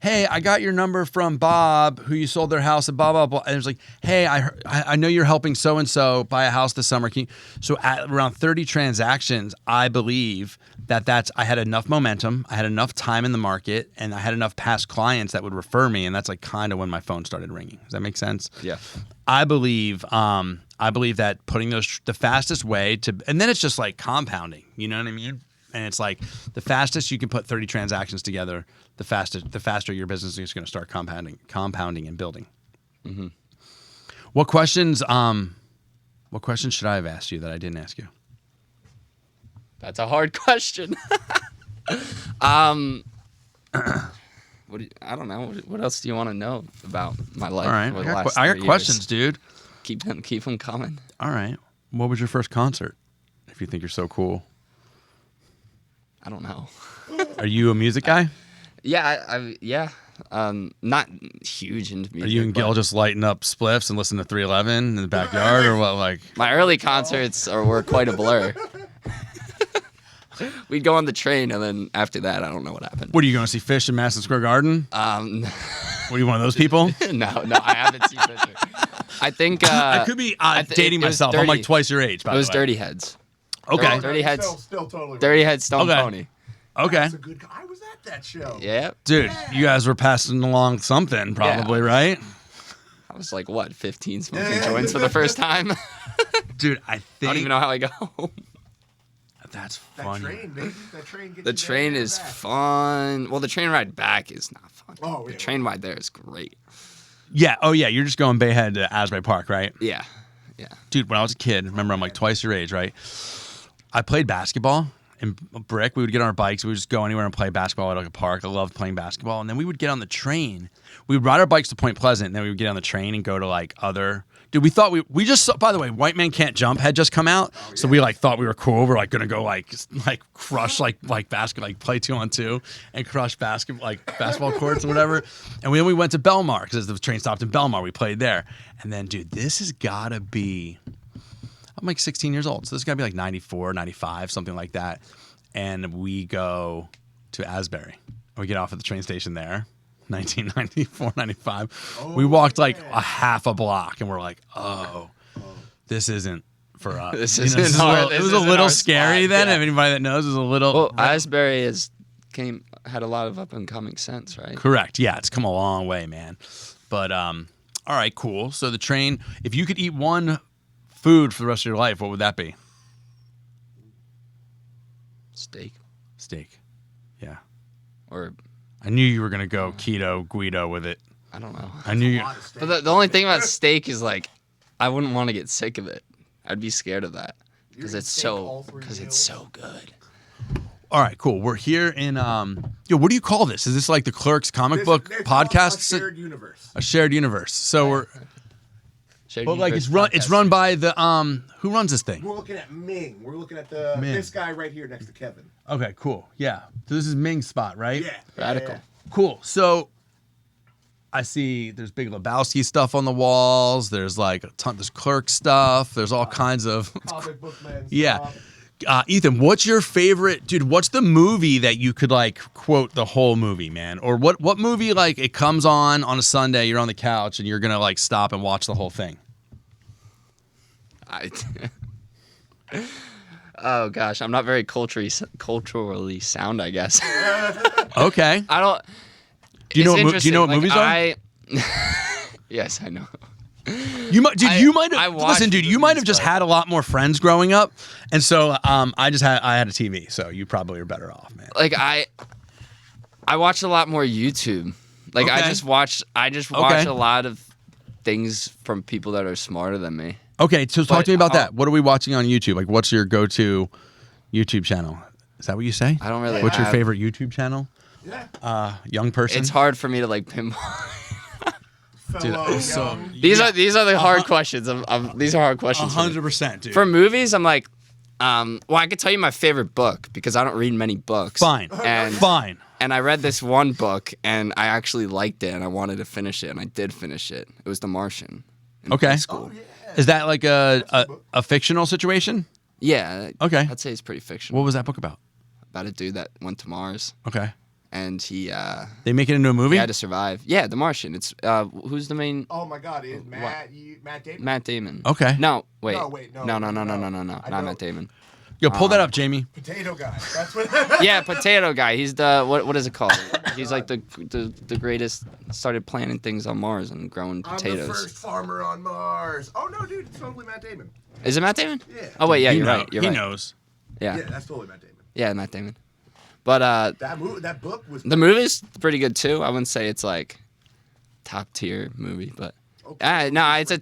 hey, I got your number from Bob, who you sold their house at blah, blah, blah. And it was like, hey, I know you're helping so-and-so buy a house this summer. So at around 30 transactions, I believe I had enough momentum, I had enough time in the market, and I had enough past clients that would refer me. And that's like kind of when my phone started ringing. Does that make sense? Yeah. I believe that putting the fastest way to, and then it's just like compounding, you know what I mean? And it's like the fastest you can put 30 transactions together, the faster your business is going to start compounding and building. Mm-hmm. What questions should I have asked you that I didn't ask you? That's a hard question. I don't know. What else do you want to know about my life? All right, over the I last got 3 questions, years? dude. Keep them coming. All right. What was your first concert? If you think you're so cool. I don't know. Are you a music guy? Yeah, not huge into music. Are you and Gil just lighting up spliffs and listening to 311 in the backyard, or what? Like My early concerts were quite a blur. We'd go on the train, and then after that, I don't know what happened. what are you going to see Fish in Madison Square Garden? No, Were you one of those people? I haven't seen Fisher. I think I could be dating it was myself. I'm like Dirty. twice your age. By It was the way. Dirty Heads. Okay. Dirty Heads. Still totally. Dirty Heads, Stone Okay. Pony. Okay. That's a good. I was at that show. Yeah, Dude, you guys were passing along something, probably, right? I was like, what, 15 smoking joints for the first time? Dude, I I think don't even know how I go home. that's That funny. train, baby. That train gets The you train there and is back. fun. Well, the train ride back is not fun. Oh, The yeah. train ride there is great. Yeah. Oh, yeah. You're just going Bayhead to Asbury Park, right? Yeah. Dude, when I was a kid, remember I'm like twice your age, right? I played basketball in Brick. We would get on our bikes. We would just go anywhere and play basketball at like a park. I loved playing basketball. And then we would get on the train. We would ride our bikes to Point Pleasant, and then we would get on the train and go to like other. Dude, we thought we just saw, by the way, White Man Can't Jump had just come out. So we like thought we were cool. We're like gonna go like crush like basketball, like play 2-on-2 and crush basketball courts or whatever. And then we went to Belmar because the train stopped in Belmar. We played there. And then, dude, this has gotta be, I'm like 16 years old. So this got to be like 94, 95, something like that. And we go to Asbury. We get off at the train station there, 1994, 95. We walked like a half a block and we're like, oh, this isn't for us. This You know, isn't our- it this was a isn't little our scary spot, then. yeah. Anybody that knows is a little. Well, Asbury had a lot of up and coming scents, right? Correct. Yeah, it's come a long way, man. But all right, cool. So the train, if you could eat one food for the rest of your life, what would that be? Steak Steak. Yeah. or I knew you were gonna go keto, Guido with it. I don't know. I knew you. But the only thing about steak is like, I wouldn't want to get sick of it. I'd be scared of that because eat it's steak so all 3 because it's meals? so good. All right, cool. We're here in yo. What do you call this? Is this like the Clerks comic book They call it podcast? A shared universe. A shared universe. So we're, Shared but like it's Universe run. It's podcast. run by the who runs this thing? We're looking at Ming. We're looking at Ming. this guy right here next to Kevin. Okay, cool. Yeah. So this is Ming's spot, right? Yeah. Radical. Cool. So I see there's Big Lebowski stuff on the walls. There's like a ton. There's Clerk stuff. There's all kinds of. Comic book man. Yeah. stuff. Ethan, what's your favorite, dude? What's the movie that you could like quote the whole movie, man? Or what movie like it comes on a Sunday, you're on the couch and you're gonna like stop and watch the whole thing? Oh gosh, I'm not very culturally sound, I guess. Okay. I don't. Do you know it's what do you know what interesting, movies are? Yes, I know. You might, dude. You might I have watch listen, dude. You might have movies, just but- had a lot more friends growing up, and so I had a TV, so you probably are better off, man. Like I watch a lot more YouTube. Like Okay. I just watch Okay. a lot of things from people that are smarter than me. Okay, so talk But to me about I'll- that. What are we watching on YouTube? Like, what's your go-to YouTube channel? Is that what you say? I don't really. What's your have- favorite YouTube channel? Yeah. Young person. It's hard for me to like pinpoint. Fellow so- young. These are the hard questions. These are hard questions. for me. 100%, dude. For movies, I'm like, well, I could tell you my favorite book because I don't read many books. Fine. And Fine. and I read this one book and I actually liked it and I wanted to finish it and I did finish it. It was The Martian. in Okay. high school. Oh, yeah. Is that like a fictional situation? Yeah. Okay. I'd say it's pretty fictional. What was that book about? About a dude that went to Mars Okay. and he They make it into a movie? had to survive. Yeah, The Martian. It's who's the main Oh my God! It's Matt Damon. Matt Damon. Okay. No, wait. No, wait, no, No, I not know. Matt Damon. Yo, pull that up, Jamie. Potato guy. That's what. Yeah, potato guy. He's the what is it called? He's like the greatest. Started planting things on Mars and growing I'm the potatoes. first farmer on Mars. Oh no, dude! It's totally Matt Damon. Is it Matt Damon? Yeah. Oh wait, yeah, He you're know- right. You're he right. knows. Yeah, Yeah, that's totally Matt Damon. yeah, Matt Damon. But That book was. the movie's pretty good too. I wouldn't say it's like top tier movie, but Okay. no, it's a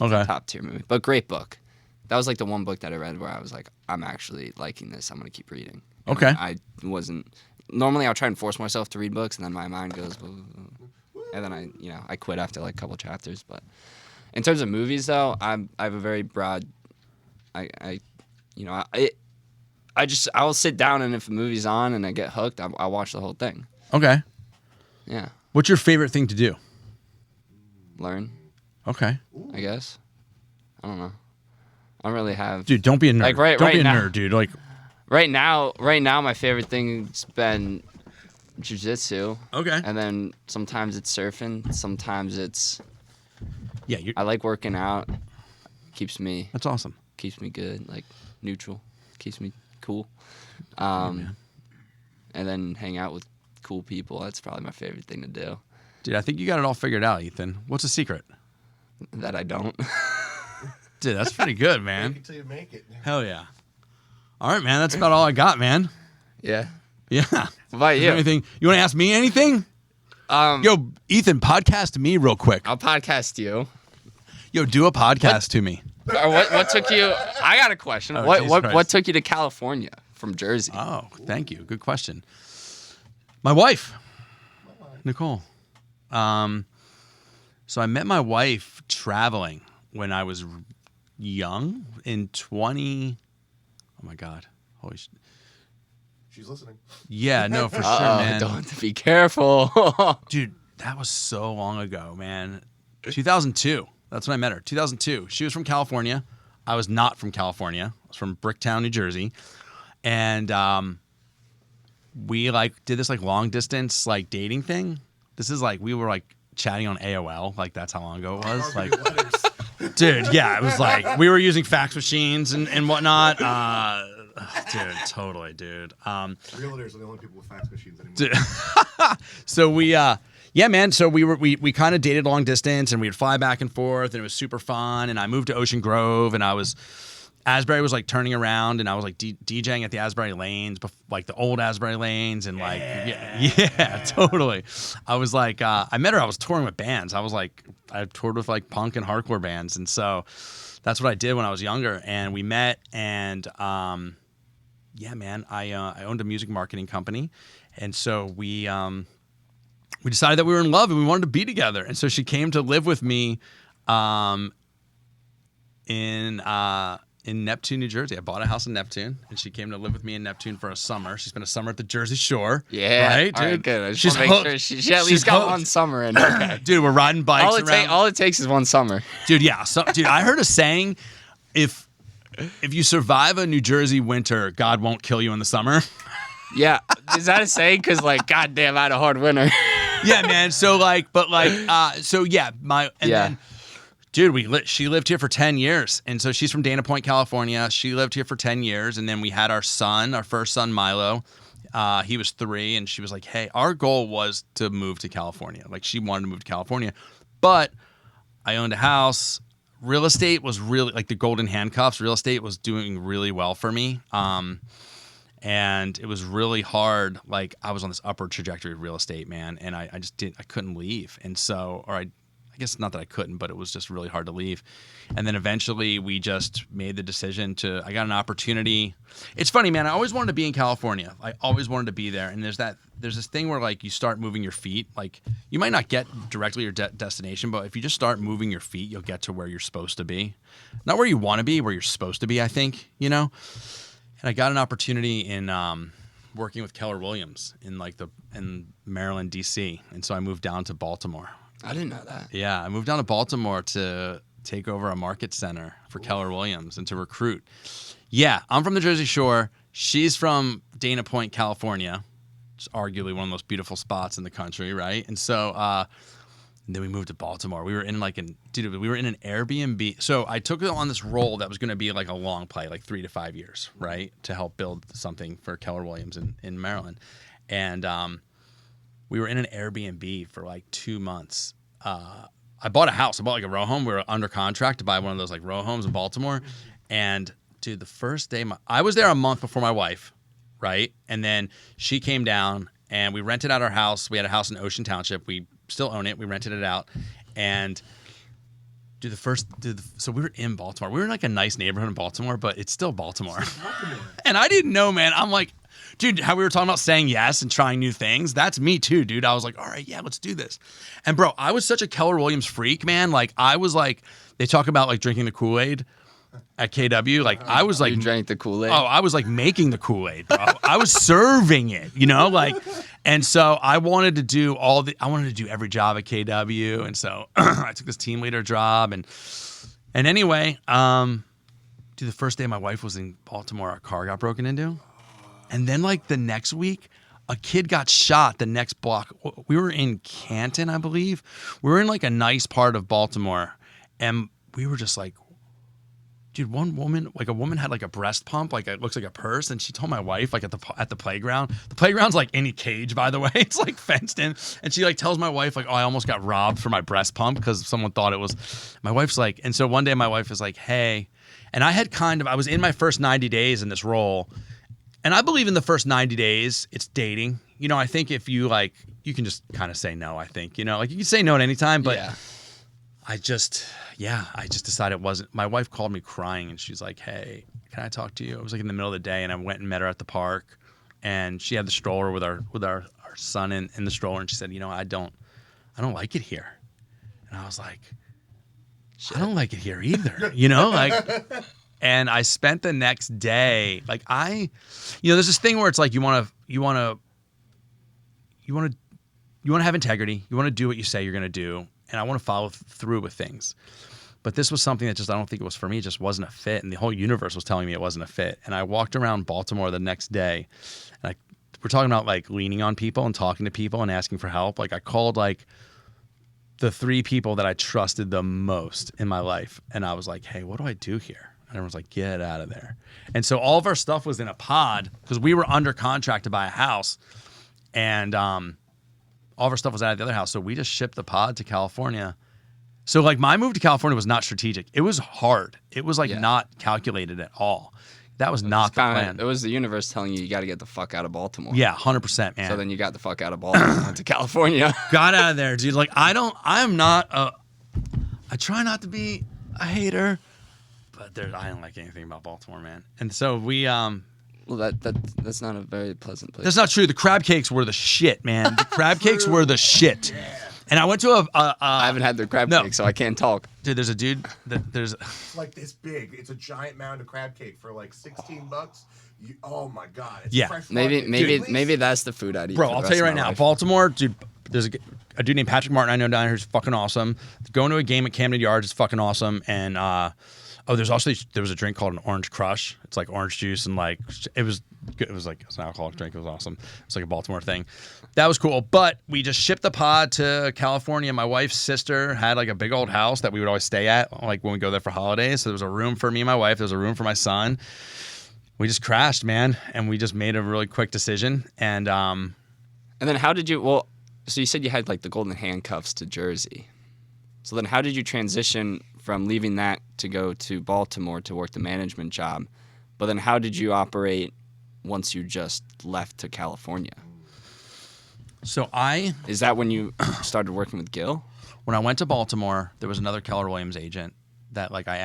Okay. top tier movie, but great book. That was like the one book that I read where I was like, I'm actually liking this. I'm gonna keep reading. And Okay. I wasn't. Normally, I'll try and force myself to read books, and then my mind goes, "Blah, blah, blah." And then I quit after like a couple chapters. But in terms of movies, though, I have a very broad. I will sit down and if a movie's on and I get hooked, I'll watch the whole thing. Okay. Yeah, What's your favorite thing to do? learn. Okay. I guess. I don't know. I don't really have. Dude, don't be a nerd. Like, right- don't right be a now- nerd, dude. Like, Right now, my favorite thing's been jiu-jitsu. okay. And then sometimes it's surfing. Sometimes it's Yeah, I like working out. Keeps me that's awesome. good, like neutral. Keeps me cool. man. And then hang out with cool people. That's probably my favorite thing to do. Dude, I think you got it all figured out, Ethan. What's the secret? That I don't. Dude, that's pretty good, Make man. it till you make it. Hell yeah. All right, man. That's about all I got, man. Yeah. Yeah. What about Is there you? anything you want to ask me? Anything? Yo, Ethan, podcast to me real quick. I'll podcast you. Yo, do a podcast to me. Or what took you? I got a question. Oh, what Jesus what Christ. what took you to California from Jersey? Oh, thank you. Good question. My wife, Nicole. So I met my wife traveling when I was young in 20. Oh my God. Holy sh- She's listening. Yeah, no, for sure, Uh-oh, man. don't have to be careful. Dude, that was so long ago, man. 2002. That's when I met her. 2002. She was from California. I was not from California. I was from Bricktown, New Jersey. And we like did this like long distance like dating thing. This is like we were like chatting on AOL. Like that's how long ago it was. Like dude, yeah, it was like we were using fax machines and whatnot. Dude, totally, dude. Realtors are the only people with fax machines anymore. Dude. So we yeah, man. So we kind of dated long distance, and we'd fly back and forth, and it was super fun. And I moved to Ocean Grove, and Asbury was like turning around, and I was like DJing at the Asbury Lanes, like the old Asbury Lanes, and like yeah, totally. I was like, I met her. I was touring with bands. I toured with like punk and hardcore bands, and so that's what I did when I was younger. And we met, and yeah, man, I owned a music marketing company, and so we decided that we were in love and we wanted to be together. And so she came to live with me in Neptune, New Jersey. I bought a house in Neptune, and she came to live with me in Neptune for a summer. She spent a summer at the Jersey Shore. Yeah, right, dude. All right, good. I just She's want to make hooked. sure she at least She's got hooked. one summer in. Okay. Dude, we're riding bikes around. All it takes is one summer. Dude, yeah. So, dude, I heard a saying: if you survive a New Jersey winter, God won't kill you in the summer. Yeah, is that a saying? Because like, goddamn, I had a hard winter. Yeah, man. So like, so yeah, then, dude, she lived here for 10 years. And so she's from Dana Point, California. She lived here for 10 years. And then we had our first son, Milo. He was 3. And she was like, hey, our goal was to move to California. Like she wanted to move to California. But I owned a house. Real estate was really like the golden handcuffs. Real estate was doing really well for me. And it was really hard. Like I was on this upward trajectory of real estate, man. And I couldn't leave. And so, I guess not that I couldn't, but it was just really hard to leave. And then eventually we just made the decision I got an opportunity. It's funny, man. I always wanted to be in California. I always wanted to be there. And there's this thing where like you start moving your feet. Like you might not get directly your destination, but if you just start moving your feet, you'll get to where you're supposed to be. Not where you want to be, where you're supposed to be, I think, you know? And I got an opportunity in working with Keller Williams in Maryland, D.C. And so I moved down to Baltimore. I didn't know that. Yeah, I moved down to Baltimore to take over a market center for Keller Williams and to recruit. Yeah, I'm from the Jersey Shore. She's from Dana Point, California. It's arguably one of the most beautiful spots in the country, right? And so and then we moved to Baltimore. We were in we were in an Airbnb. So I took on this role that was going to be like a long play, like 3 to 5 years, right? To help build something for Keller Williams in Maryland. And we were in an Airbnb for like 2 months. I bought a house. I bought like a row home. We were under contract to buy one of those like row homes in Baltimore. And dude, the first day, I was there a month before my wife, right? And then she came down and we rented out our house. We had a house in Ocean Township. We still own it. We rented it out. And dude, so we were in Baltimore. We were in like a nice neighborhood in Baltimore, but it's still Baltimore. And I didn't know, man. I'm like, dude, how we were talking about saying yes and trying new things. That's me too, dude. I was like, all right, yeah, let's do this. And bro, I was such a Keller Williams freak, man. Like I was like, they talk about like drinking the Kool-Aid at KW. Like I was like, you drank the Kool-Aid. Oh, I was like making the Kool-Aid, bro. I was serving it, you know, like, and so I wanted to do every job at KW. And so I took this team leader job and anyway, dude, the first day my wife was in Baltimore, our car got broken into. And then like the next week, a kid got shot the next block. We were in Canton, I believe. We were in like a nice part of Baltimore. And we were just like, dude, a woman had like a breast pump, like it looks like a purse. And she told my wife like at the playground. The playground's like in a cage, by the way. It's like fenced in. And she like tells my wife like, oh, I almost got robbed for my breast pump because someone thought it was. My wife's like, and so one day my wife was like, hey. And I was in my first 90 days in this role. And I believe in the first 90 days, it's dating. You know, I think if you like, you can just kind of say no, I think. You know, like you can say no at any time, but Yeah. I just decided it wasn't. My wife called me crying and she's like, hey, can I talk to you? It was like in the middle of the day and I went and met her at the park and she had the stroller with our son in the stroller and she said, you know, I don't like it here. And I was like, I don't like it here either. You know, like. And I spent the next day, like there's this thing where it's like you want to have integrity. You want to do what you say you're going to do. And I want to follow through with things. But this was something that just, I don't think it was for me. It just wasn't a fit. And the whole universe was telling me it wasn't a fit. And I walked around Baltimore the next day, and we're talking about like leaning on people and talking to people and asking for help. Like I called like the 3 people that I trusted the most in my life. And I was like, hey, what do I do here? And everyone's like, get out of there. And so all of our stuff was in a pod because we were under contract to buy a house. And all of our stuff was out of the other house. So we just shipped the pod to California. So like my move to California was not strategic. It was hard. It was like not calculated at all. That was not the plan. It was the universe telling you got to get the fuck out of Baltimore. Yeah, 100%, man. So then you got the fuck out of Baltimore and went to California. Got out of there, dude. Like I try not to be a hater, but I don't like anything about Baltimore, man. And so we Well, that's not a very pleasant place. That's not true. The crab cakes were the shit, man. The crab cakes were the shit. Yeah. And I went to I haven't had their crab cake, so I can't talk. Dude, there's a dude there's It's like this big. It's a giant mound of crab cake for like $16. Oh my god. It's fresh maybe that's the food I'd eat. Bro, I'll tell you right now, Baltimore, dude. There's a dude named Patrick Martin I know down here who's fucking awesome. Going to a game at Camden Yards is fucking awesome. And there was a drink called an Orange Crush. It's like orange juice and like it was good. It was like it's an alcoholic drink. It was awesome. It's like a Baltimore thing. That was cool. But we just shipped the pod to California. My wife's sister had like a big old house that we would always stay at, like when we go there for holidays. So there was a room for me and my wife. There was a room for my son. We just crashed, man, and we just made a really quick decision. And then how did you? Well, so you said you had like the golden handcuffs to Jersey. So then how did you transition from leaving that to go to Baltimore to work the management job? But then how did you operate once you just left to California? So Is that when you started working with Gil? When I went to Baltimore, there was another Keller Williams agent that like I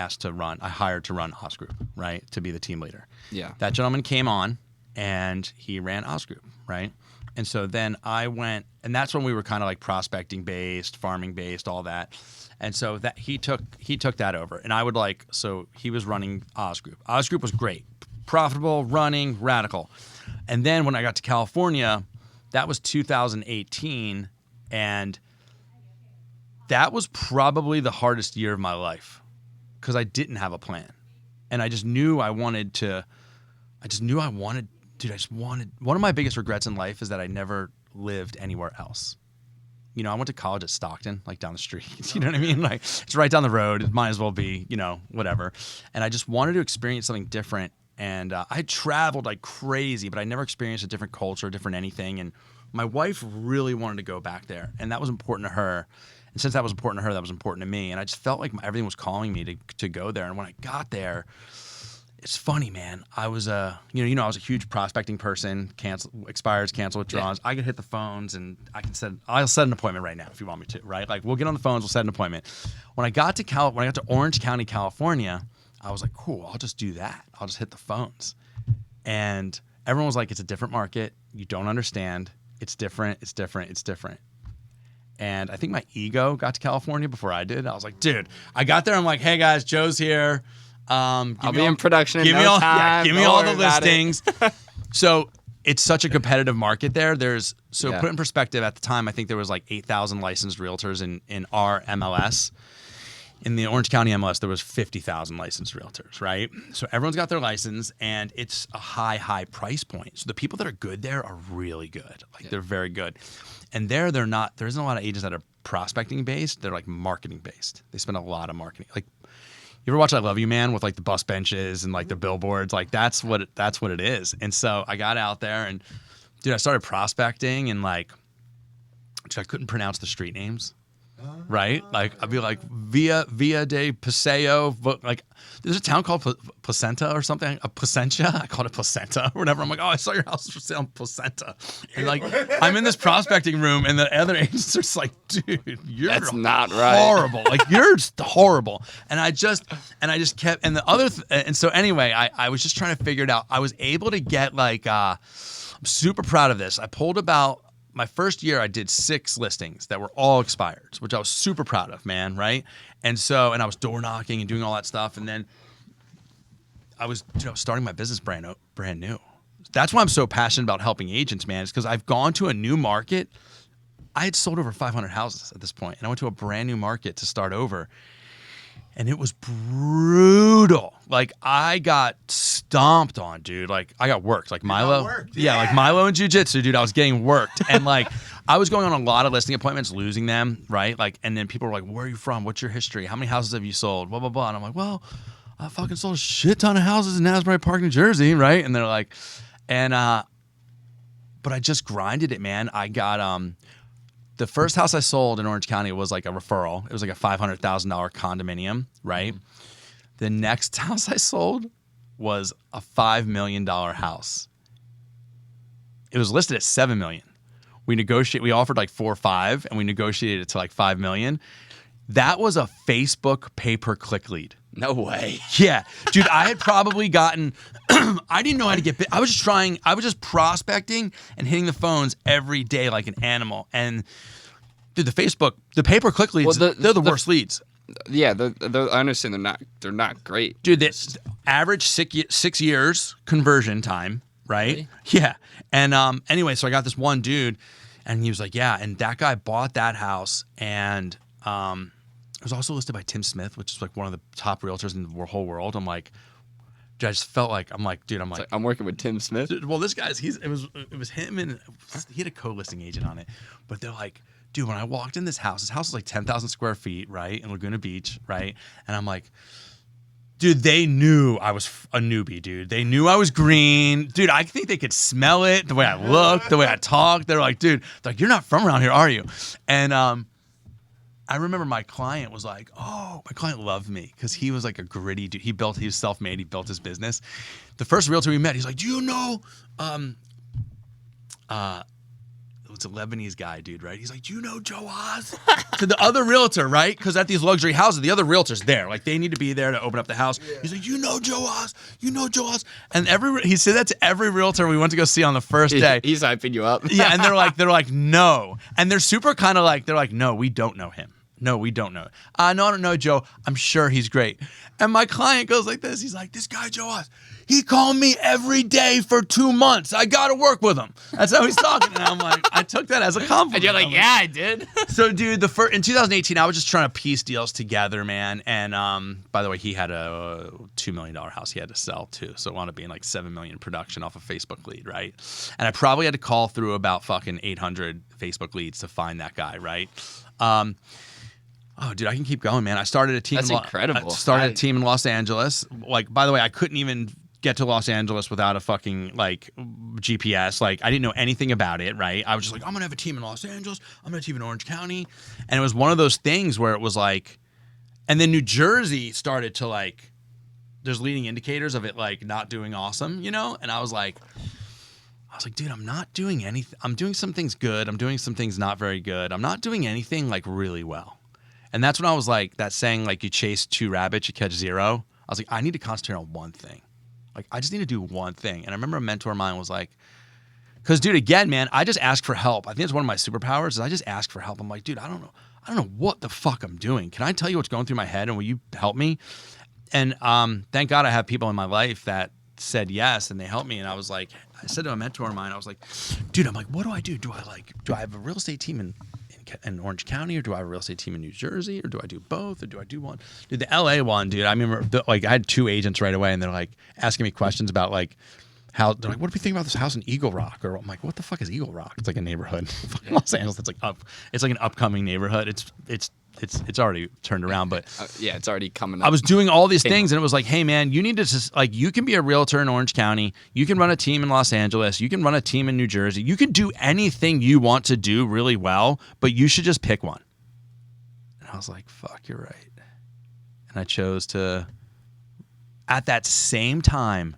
hired to run Oz Group, right? To be the team leader. Yeah. That gentleman came on and he ran Oz Group, right? And so then I went, and that's when we were kind of like prospecting based, farming based, all that. And so that he took that over. And I would so he was running Oz Group. Oz Group was great. Profitable, running, radical. And then when I got to California, that was 2018, and that was probably the hardest year of my life because I didn't have a plan. And I just knew I wanted, one of my biggest regrets in life is that I never lived anywhere else. You know, I went to college at Stockton, like down the street. You know what I mean? Like, it's right down the road. It might as well be, whatever. And I just wanted to experience something different. And I traveled like crazy, but I never experienced a different culture, different anything. And my wife really wanted to go back there, and that was important to her. And since that was important to her, that was important to me. And I just felt like everything was calling me to go there. And when I got there, it's funny, man. I was I was a huge prospecting person. Cancel withdrawals. Yeah. I could hit the phones, and I'll set an appointment right now if you want me to. Right? Like we'll get on the phones, we'll set an appointment. When I got to Orange County, California, I was like, cool, I'll just do that. I'll just hit the phones. And everyone was like, it's a different market. You don't understand. It's different. It's different. It's different. And I think my ego got to California before I did. I was like, dude, I got there. I'm like, hey guys, Joe's here. I'll be in production in give me no all time. The listings. So it's such a competitive market there. Put in perspective, at the time, I think there was like 8,000 licensed realtors in our MLS. In the Orange County MLS, there was 50,000 licensed realtors, right? So everyone's got their license, and it's a high price point. So the people that are good there are really good. They're very good. And there isn't a lot of agents that are prospecting based. They're like marketing based. They spend a lot of marketing. Like, you ever watch I Love You Man with like the bus benches and like the billboards? Like that's what it is. And so I got out there and dude, I started prospecting and like, I couldn't pronounce the street names. Right? Like, I'd be like, Via de Paseo. Like, there's a town called Placenta or something. Placentia? I called it Placenta or whatever. I'm like, oh, I saw your house for sale in Placenta. And like, I'm in this prospecting room, and the other agents are just like, dude, that's not right. Horrible. Like, you're just horrible. And I just kept, and and so anyway, I was just trying to figure it out. I was able to get like, I'm super proud of this. I pulled about, my first year, I did 6 listings that were all expireds, which I was super proud of, man, right? And I was door knocking and doing all that stuff. And then I was starting my business brand new. That's why I'm so passionate about helping agents, man, is because I've gone to a new market. I had sold over 500 houses at this point, and I went to a brand new market to start over. And it was brutal. Like, I got stomped on, dude. Like, I got worked. Like, Milo. worked, Yeah, like Milo in jiu-jitsu, dude. I was getting worked. And, like, I was going on a lot of listing appointments, losing them, right? Like, and then people were like, where are you from? What's your history? How many houses have you sold? Blah, blah, blah. And I'm like, well, I fucking sold a shit ton of houses in Asbury Park, New Jersey, right? And they're like, but I just grinded it, man. I got, the first house I sold in Orange County was like a referral. It was like a $500,000 condominium, right? The next house I sold was a $5 million house. It was listed at $7 million. We offered like 4 or 5, and we negotiated it to like $5 million. That was a Facebook pay-per-click lead. No way. Yeah. Dude, I had probably gotten, I didn't know how to get bit. I was just prospecting and hitting the phones every day like an animal. And dude, the pay-per-click leads, they're the worst leads. Yeah, I understand they're not great. Dude, the average 6 years conversion time, right? Really? Yeah. And anyway, so I got this one dude, and he was like, yeah, and that guy bought that house, and it was also listed by Tim Smith, which is like one of the top realtors in the whole world. I'm like, dude, I just felt like, I'm working with Tim Smith. Dude, well, this guy's, it was him, and he had a co-listing agent on it. But they're like, dude, when I walked in this house is like 10,000 square feet, right? In Laguna Beach, right? And I'm like, dude, they knew I was a newbie, dude. They knew I was green. Dude, I think they could smell it, the way I looked, the way I talked. They're like, dude, you're not from around here, are you? And I remember my client was like, oh, my client loved me because he was like a gritty dude. He was self-made. He built his business. The first realtor we met, he's like, do you know, it's a Lebanese guy, dude, right? He's like, do you know Joe Oz? To the other realtor, right? Because at these luxury houses, the other realtor's there. Like, they need to be there to open up the house. Yeah. He's like, you know Joe Oz? You know Joe Oz? And he said that to every realtor we went to go see on the first day. He's hyping you up. Yeah, and they're like, no. And they're super kind of like, no, we don't know him. No, we don't know. No, I don't know Joe. I'm sure he's great. And my client goes like this. He's like, this guy Joe Oz, he called me every day for 2 months. I got to work with him. That's how he's talking. And I'm like, I took that as a compliment. And you're like, yeah, I did. So, dude, in 2018, I was just trying to piece deals together, man. And by the way, he had a $2 million house he had to sell too. So it wound up being like $7 million production off a Facebook lead, right? And I probably had to call through about fucking 800 Facebook leads to find that guy, right? Oh, dude, I can keep going, man. I started a team. That's incredible. I started a team in Los Angeles. Like, by the way, I couldn't even get to Los Angeles without a fucking like GPS. Like, I didn't know anything about it, right? I was just like, I'm gonna have a team in Los Angeles. I'm gonna have a team in Orange County, and it was one of those things where it was like, and then New Jersey started to like, there's leading indicators of it like not doing awesome, you know? And I was like, dude, I'm not doing anything. I'm doing some things good. I'm doing some things not very good. I'm not doing anything like really well. And that's when I was like, that saying, like, you chase 2 rabbits, you catch 0. I was like, I need to concentrate on one thing. Like, I just need to do one thing. And I remember a mentor of mine was like, because, dude, again, man, I just ask for help. I think it's one of my superpowers is I just ask for help. I'm like, dude, I don't know what the fuck I'm doing. Can I tell you what's going through my head and will you help me? And thank God I have people in my life that said yes and they helped me. And I was like, I said to a mentor of mine, I was like, dude, I'm like, what do I do? Do I have a real estate team in Orange County, or do I have a real estate team in New Jersey, or do I do both, or do I do one? Dude, the LA one, dude, I remember I had 2 agents right away, and they're like asking me questions about like how they're like, what do we think about this house in Eagle Rock? Or I'm like, what the fuck is Eagle Rock? It's like a neighborhood in Los Angeles. It's like an upcoming neighborhood. It's already turned around, but yeah, it's already coming up. I was doing all these things, and it was like, hey man, you need to just like, you can be a realtor in Orange County, you can run a team in Los Angeles, you can run a team in New Jersey, you can do anything you want to do really well, but you should just pick one. And I was like, fuck, you're right. And I chose to, at that same time.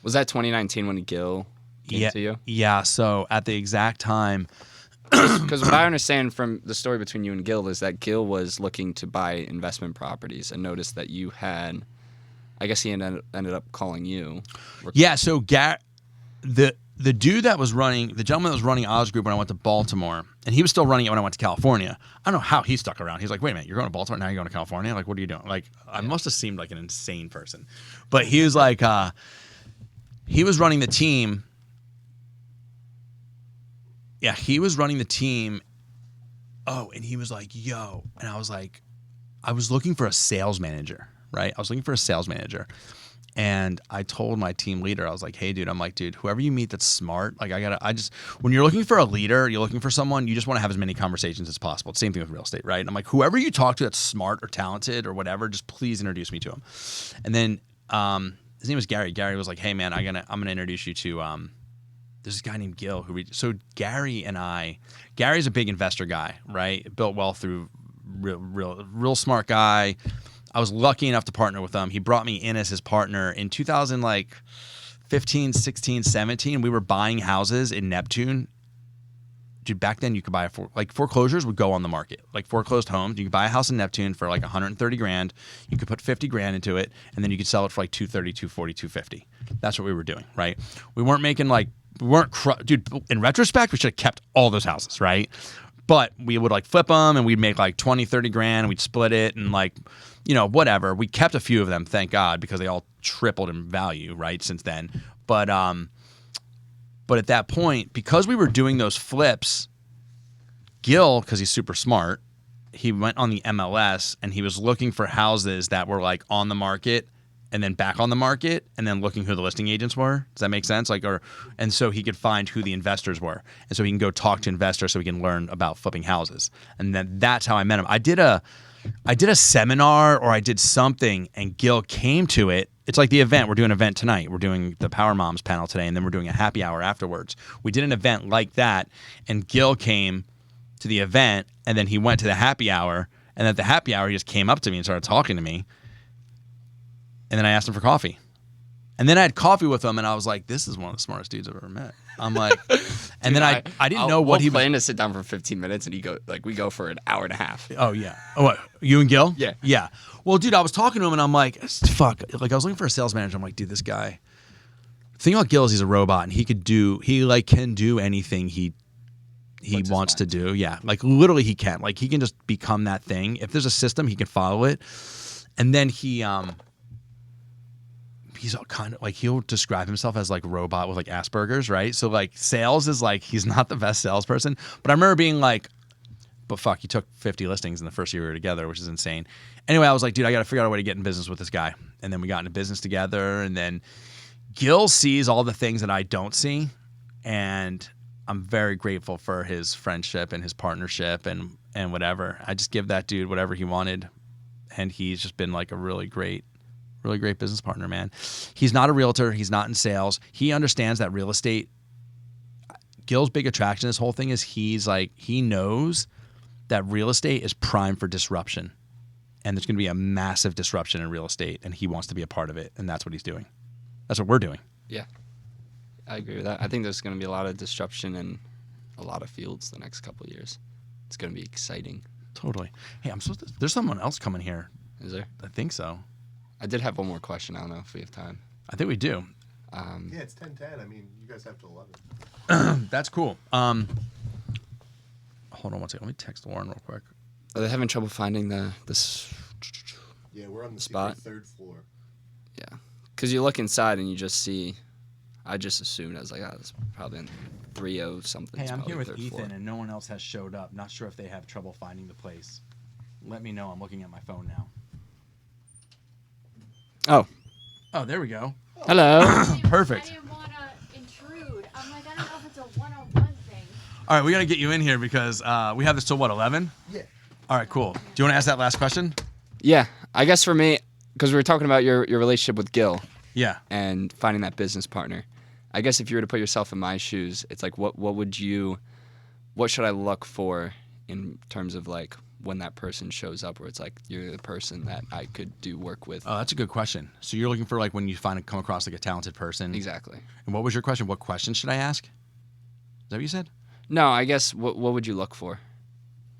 Was that 2019 when Gil came to you? Yeah, so at the exact time. Because what I understand from the story between you and Gil is that Gil was looking to buy investment properties and noticed that you had, I guess he ended up calling you. Yeah, so the dude that was running, the gentleman that was running Oz Group when I went to Baltimore, and he was still running it when I went to California. I don't know how he stuck around. He's like, wait a minute, you're going to Baltimore, now you're going to California? Like, what are you doing? Like, I must have seemed like an insane person. But he was like, he was running the team. Yeah, he was running the team. Oh, and he was like, yo. And I was like, I was looking for a sales manager, right? I was looking for a sales manager. And I told my team leader, I was like, hey, dude, whoever you meet that's smart, like when you're looking for a leader, you're looking for someone, you just want to have as many conversations as possible. It's the same thing with real estate, right? And I'm like, whoever you talk to that's smart or talented or whatever, just please introduce me to him. And then his name was Gary. Gary was like, hey, man, I'm gonna introduce you to this guy named Gil. So Gary's a big investor guy, right? Built wealth through real smart guy. I was lucky enough to partner with him. He brought me in as his partner in 2015, 16, 17. We were buying houses in Neptune. Dude, back then you could buy foreclosures would go on the market. Like foreclosed homes, you could buy a house in Neptune for like 130 grand. You could put 50 grand into it, and then you could sell it for like 230, 240, 250. That's what we were doing, right? We weren't making dude, in retrospect, we should have kept all those houses, right? But we would like flip them and we'd make like 20, 30 grand and we'd split it and like, whatever. We kept a few of them, thank God, because they all tripled in value, right, since then. But at that point, because we were doing those flips, Gil, because he's super smart, he went on the MLS and he was looking for houses that were like on the market and then back on the market and then looking who the listing agents were. Does that make sense? And so he could find who the investors were. And so he can go talk to investors so he can learn about flipping houses. And then that's how I met him. I did a seminar or I did something and Gil came to it. It's like the event. We're doing an event tonight. We're doing the Power Moms panel today and then we're doing a happy hour afterwards. We did an event like that and Gil came to the event and then he went to the happy hour and at the happy hour he just came up to me and started talking to me. And then I asked him for coffee. And then I had coffee with him, and I was like, this is one of the smartest dudes I've ever met. I'm like, and then I didn't know what he was. We'll plan to sit down for 15 minutes, and we go for an hour and a half. Oh, yeah. Oh, what, you and Gil? Yeah. Yeah. Well, dude, I was talking to him, and I'm like, fuck. Like, I was looking for a sales manager. I'm like, dude, this guy. The thing about Gil is he's a robot, and he can do anything he wants to do. Yeah. Like, literally, he can. Like, he can just become that thing. If there's a system, he can follow it. And then he's all kind of like, he'll describe himself as like robot with like Asperger's, right? So like sales is like, he's not the best salesperson, but I remember being like, but fuck, he took 50 listings in the first year we were together, which is insane. Anyway, I was like, dude, I got to figure out a way to get in business with this guy. And then we got into business together. And then Gil sees all the things that I don't see. And I'm very grateful for his friendship and his partnership and whatever. I just give that dude whatever he wanted. And he's just been like a really great business partner, man. He's not a realtor. He's not in sales. He understands that real estate. Gil's big attraction, this whole thing is he knows that real estate is prime for disruption. And there's going to be a massive disruption in real estate and he wants to be a part of it. And that's what he's doing. That's what we're doing. Yeah, I agree with that. I think there's going to be a lot of disruption in a lot of fields the next couple of years. It's going to be exciting. Totally. Hey, there's someone else coming here. Is there? I think so. I did have one more question. I don't know if we have time. I think we do. Yeah, it's 10:10. I mean, you guys have to 11. That's cool. Hold on one second. Let me text Lauren real quick. Are they having trouble finding this? Yeah, we're on the spot? third floor. Yeah, because you look inside and you just see. I just assumed I was like, it's probably in 30 something. Hey, I'm here with Ethan, and no one else has showed up. Not sure if they have trouble finding the place. Let me know. I'm looking at my phone now. Oh, there we go. Hello. Perfect. I didn't want to intrude. I'm like, I don't know if it's a one-on-one thing. All right, we got to get you in here because we have this till what, 11? Yeah. All right, cool. Do you want to ask that last question? Yeah, I guess for me, because we were talking about your relationship with Gil Yeah. and finding that business partner. I guess if you were to put yourself in my shoes, it's like, what should I look for in terms of like when that person shows up where it's like you're the person that I could do work with? Oh, that's a good question. So you're looking for like when you come across like a talented person. Exactly. And what was your question? What questions should I ask? Is that what you said? No, I guess what would you look for?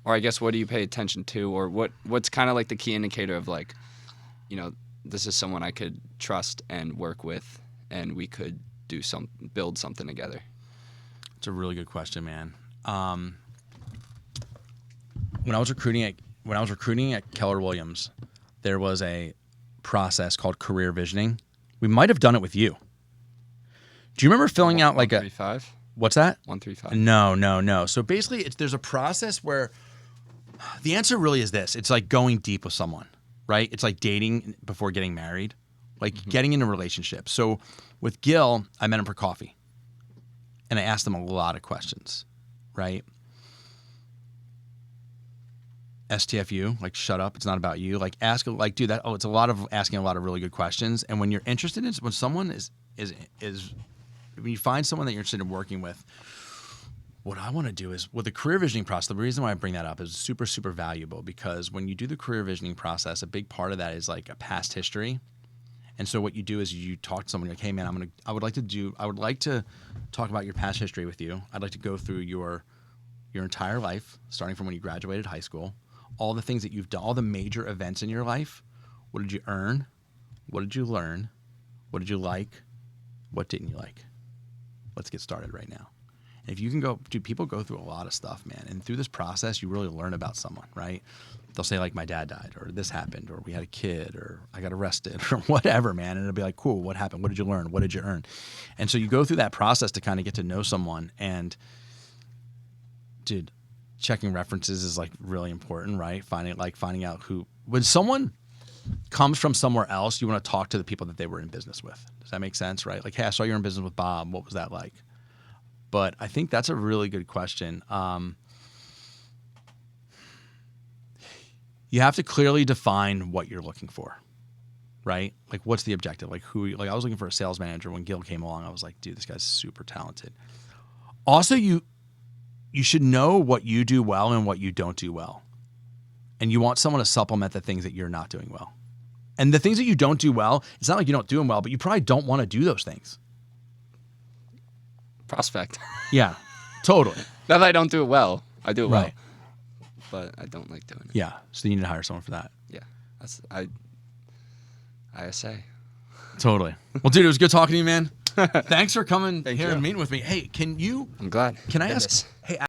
Or I guess what do you pay attention to? Or what's kind of like the key indicator of like, this is someone I could trust and work with and we could build something together? It's a really good question, man. When I was recruiting at Keller Williams, there was a process called career visioning. We might have done it with you. Do you remember filling out like 135? What's that? 135. No. So basically, there's a process where The answer really is this. It's like going deep with someone, right? It's like dating before getting married, like getting in a relationship. So with Gil, I met him for coffee and I asked him a lot of questions, right? STFU, like shut up, it's not about you. Like ask, like do that. Oh, it's a lot of asking a lot of really good questions. And when you're interested in, when someone is when you find someone that you're interested in working with, what I want to do is with the career visioning process, the reason why I bring that up is super, super valuable because when you do the career visioning process, a big part of that is like a past history. And so what you do is you talk to someone like, hey man, I would like to talk about your past history with you. I'd like to go through your entire life, starting from when you graduated high school, all the things that you've done, all the major events in your life. What did you earn? What did you learn? What did you like? What didn't you like? Let's get started right now. And if you can go, dude, people go through a lot of stuff, man. And through this process, you really learn about someone, right? They'll say like, my dad died, or this happened, or we had a kid, or I got arrested, or whatever, man. And it'll be like, cool, what happened? What did you learn? What did you earn? And so you go through that process to kind of get to know someone. And dude, checking references is like really important, right? Finding out who, when someone comes from somewhere else, you want to talk to the people that they were in business with. Does that make sense, right? Like, hey, I saw you were in business with Bob. What was that like? But I think that's a really good question. You have to clearly define what you're looking for, right? Like, what's the objective? Like, I was looking for a sales manager when Gil came along. I was like, dude, this guy's super talented. Also, you should know what you do well and what you don't do well. And you want someone to supplement the things that you're not doing well. And the things that you don't do well, it's not like you don't do them well, but you probably don't want to do those things. Prospect. Yeah, totally. Not that I don't do it well. I do it Right. well. But I don't like doing it. Yeah, so you need to hire someone for that. Yeah. That's ISA. Totally. Well, dude, it was good talking to you, man. Thanks for coming Thank here you. and meeting with me. Hey, I'm glad. can I Did ask, this. hey,